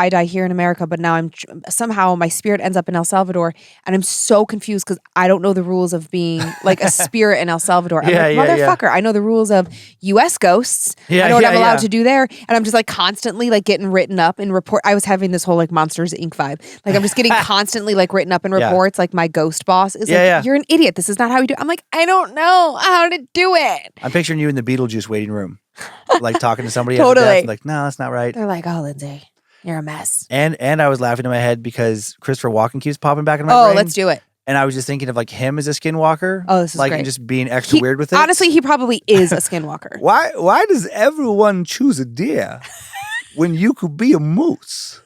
die here in America, but now somehow my spirit ends up in El Salvador, and I'm so confused because I don't know the rules of being a spirit in El Salvador. I'm motherfucker, I know the rules of U.S. ghosts. Yeah, I know what I'm allowed yeah. to do there, and I'm just constantly getting written up in report. I was having this whole Monsters Inc. vibe. I'm just getting constantly wrten up in Yeah. reports. My ghost boss is Yeah. you're an idiot. This is not how you do it. I'm I don't know how to do it. I'm picturing you in the Beetlejuice waiting room, talking to somebody. Totally. After death, no, that's not right. They're oh, Lynze, you're a mess. And I was laughing in my head because Christopher Walken keeps popping back in my brain. Oh, let's do it. And I was just thinking of him as a skinwalker. Oh, this is great. And just being extra weird with it. Honestly, he probably is a skinwalker. Why does everyone choose a deer when you could be a moose?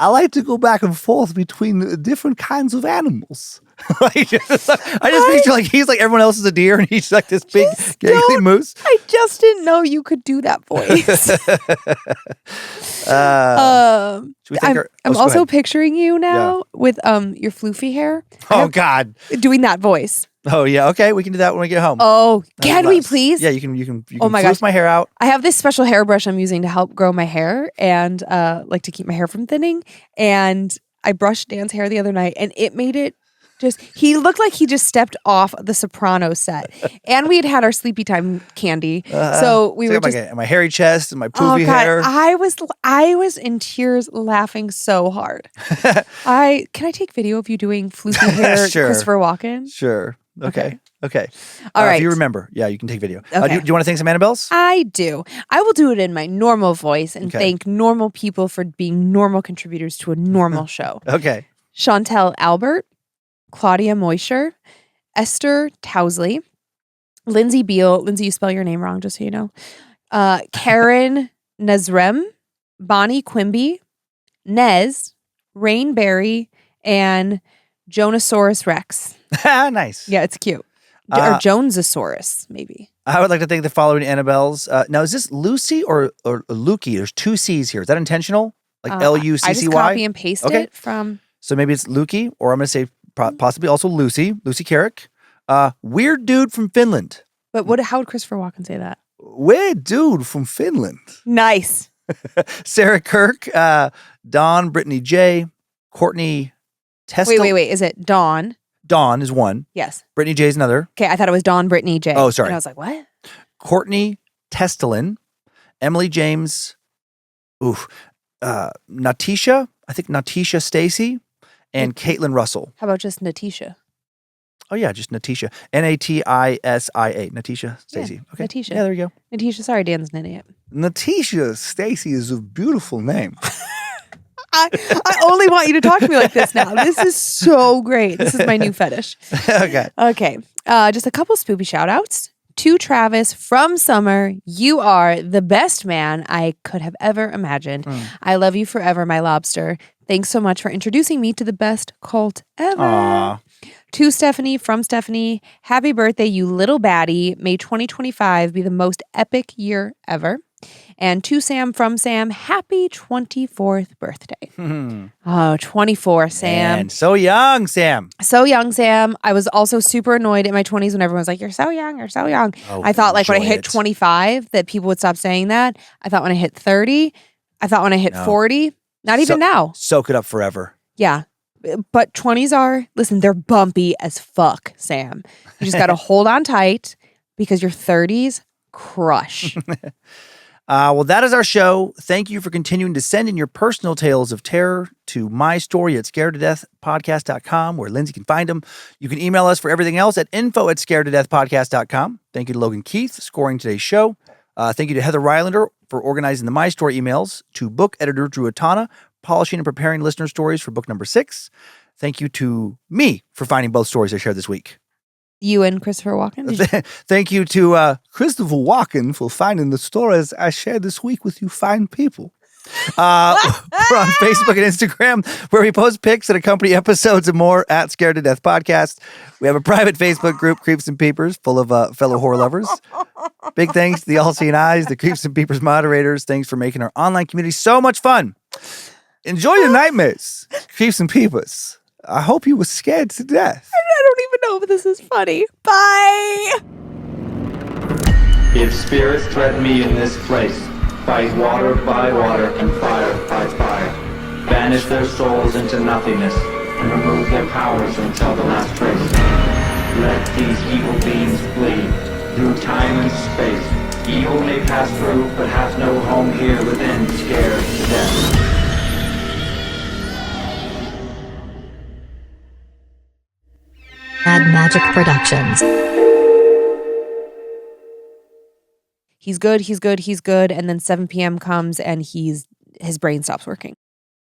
I like to go back and forth between the different kinds of animals. I just picture he's everyone else is a deer and he's this big gangly moose. I just didn't know you could do that voice. Should we think I'm go also ahead. picturing you now with your floofy hair. Oh God. Doing that voice. Oh yeah, okay. We can do that when we get home. Oh, can we please? Yeah, you can Oh my floof gosh. my hair out. I have this special hairbrush I'm using to help grow my hair and like to keep my hair from thinning. And I brushed Dan's hair the other night and it made it he looked like he just stepped off the Sopranos set. And we had our sleepy time candy. So we were just my hairy chest and my poofy hair. I was in tears laughing so hard. Can I take video of you doing floofy hair Sure. Christopher Walken? Sure. Okay. All right. If you remember, yeah, you can take video. Okay. Do you want to thank some Annabelles? I do. I will do it in my normal voice and thank normal people for being normal contributors to a normal show. Okay. Chantel Albert, Claudia Moisher, Esther Towsley, Lynze Beal. Lynze, you spell your name wrong, just so you know. Karen Nazrem, Bonnie Quimby, Nez, Rain Berry, and Jonosaurus Rex. Nice. Yeah, it's cute. Or Jonesosaurus, maybe. I would like to thank the following Annabelles. Now, is this Lucy or Lukey? There's 2 C's here. Is that intentional? Like Luccy? I just copy and paste it from. So maybe it's Lukey, or I'm going to say possibly also Lucy Carrick. Weird dude from Finland. But how would Christopher Walken say that? Weird dude from Finland. Nice. Sarah Kirk, Dawn, Brittany J, Courtney Testel. Wait. Is it Dawn? Dawn is one. Yes. Brittany J is another. Okay, I thought it was Dawn Brittany J. Oh, sorry. And I was like, what? Courtney Testelin, Emily James, Natisha, I think Natisha Stacy, and Caitlin Russell. How about just Natisha? Oh, yeah, just Natisha. Natisia. Natisha Stacy. Yeah, okay. Natisha. Yeah, there you go. Natisha, sorry, Dan's an idiot. Natisha Stacy is a beautiful name. I only want you to talk to me like this now. This is so great. This is my new fetish. Okay. Just a couple spoopy shout outs. To Travis from Summer, you are the best man I could have ever imagined. I love you forever, my lobster. Thanks so much for introducing me to the best cult ever. Aww. To Stephanie from Stephanie, happy birthday, you little baddie. May 2025 be the most epic year ever. And to Sam from Sam, happy 24th birthday. Oh, 24, Sam. Man, so young, Sam. So young, Sam. I was also super annoyed in my 20s when everyone was like, you're so young, you're so young. Oh, I thought like when I enjoy hit it. 25 that people would stop saying that. I thought when I hit 30. I thought when I hit 40. Not even now. Soak it up forever. Yeah. But 20s listen, they're bumpy as fuck, Sam. You just got to hold on tight because your 30s crush. Well, that is our show. Thank you for continuing to send in your personal tales of terror to mystory@scaredtodeathpodcast.com, where Lynze can find them. You can email us for everything else at info@scaredtodeathpodcast.com. Thank you to Logan Keith, scoring today's show. Thank you to Heather Rylander for organizing the My Story emails, to book editor Drew Atana, polishing and preparing listener stories for book number 6. Thank you to me for finding both stories I shared this week. You and Christopher Walken? Thank you to Christopher Walken for finding the stories I shared this week with you fine people. We're on Facebook and Instagram, where we post pics that accompany episodes and more at Scared to Death Podcast. We have a private Facebook group, Creeps and Peepers, full of fellow horror lovers. Big thanks to the All Seeing Eyes, the Creeps and Peepers moderators. Thanks for making our online community so much fun. Enjoy your nightmares, Creeps and Peepers. I hope you were scared to death. I don't even know if this is funny. Bye. If spirits threaten me in this place, fight water by water and fire by fire. Banish their souls into nothingness and remove their powers until the last trace. Let these evil beings flee through time and space. Evil may pass through, but hath no home here within, scared to death. Mad Magic Productions. He's good. And then 7 p.m. comes and his brain stops working.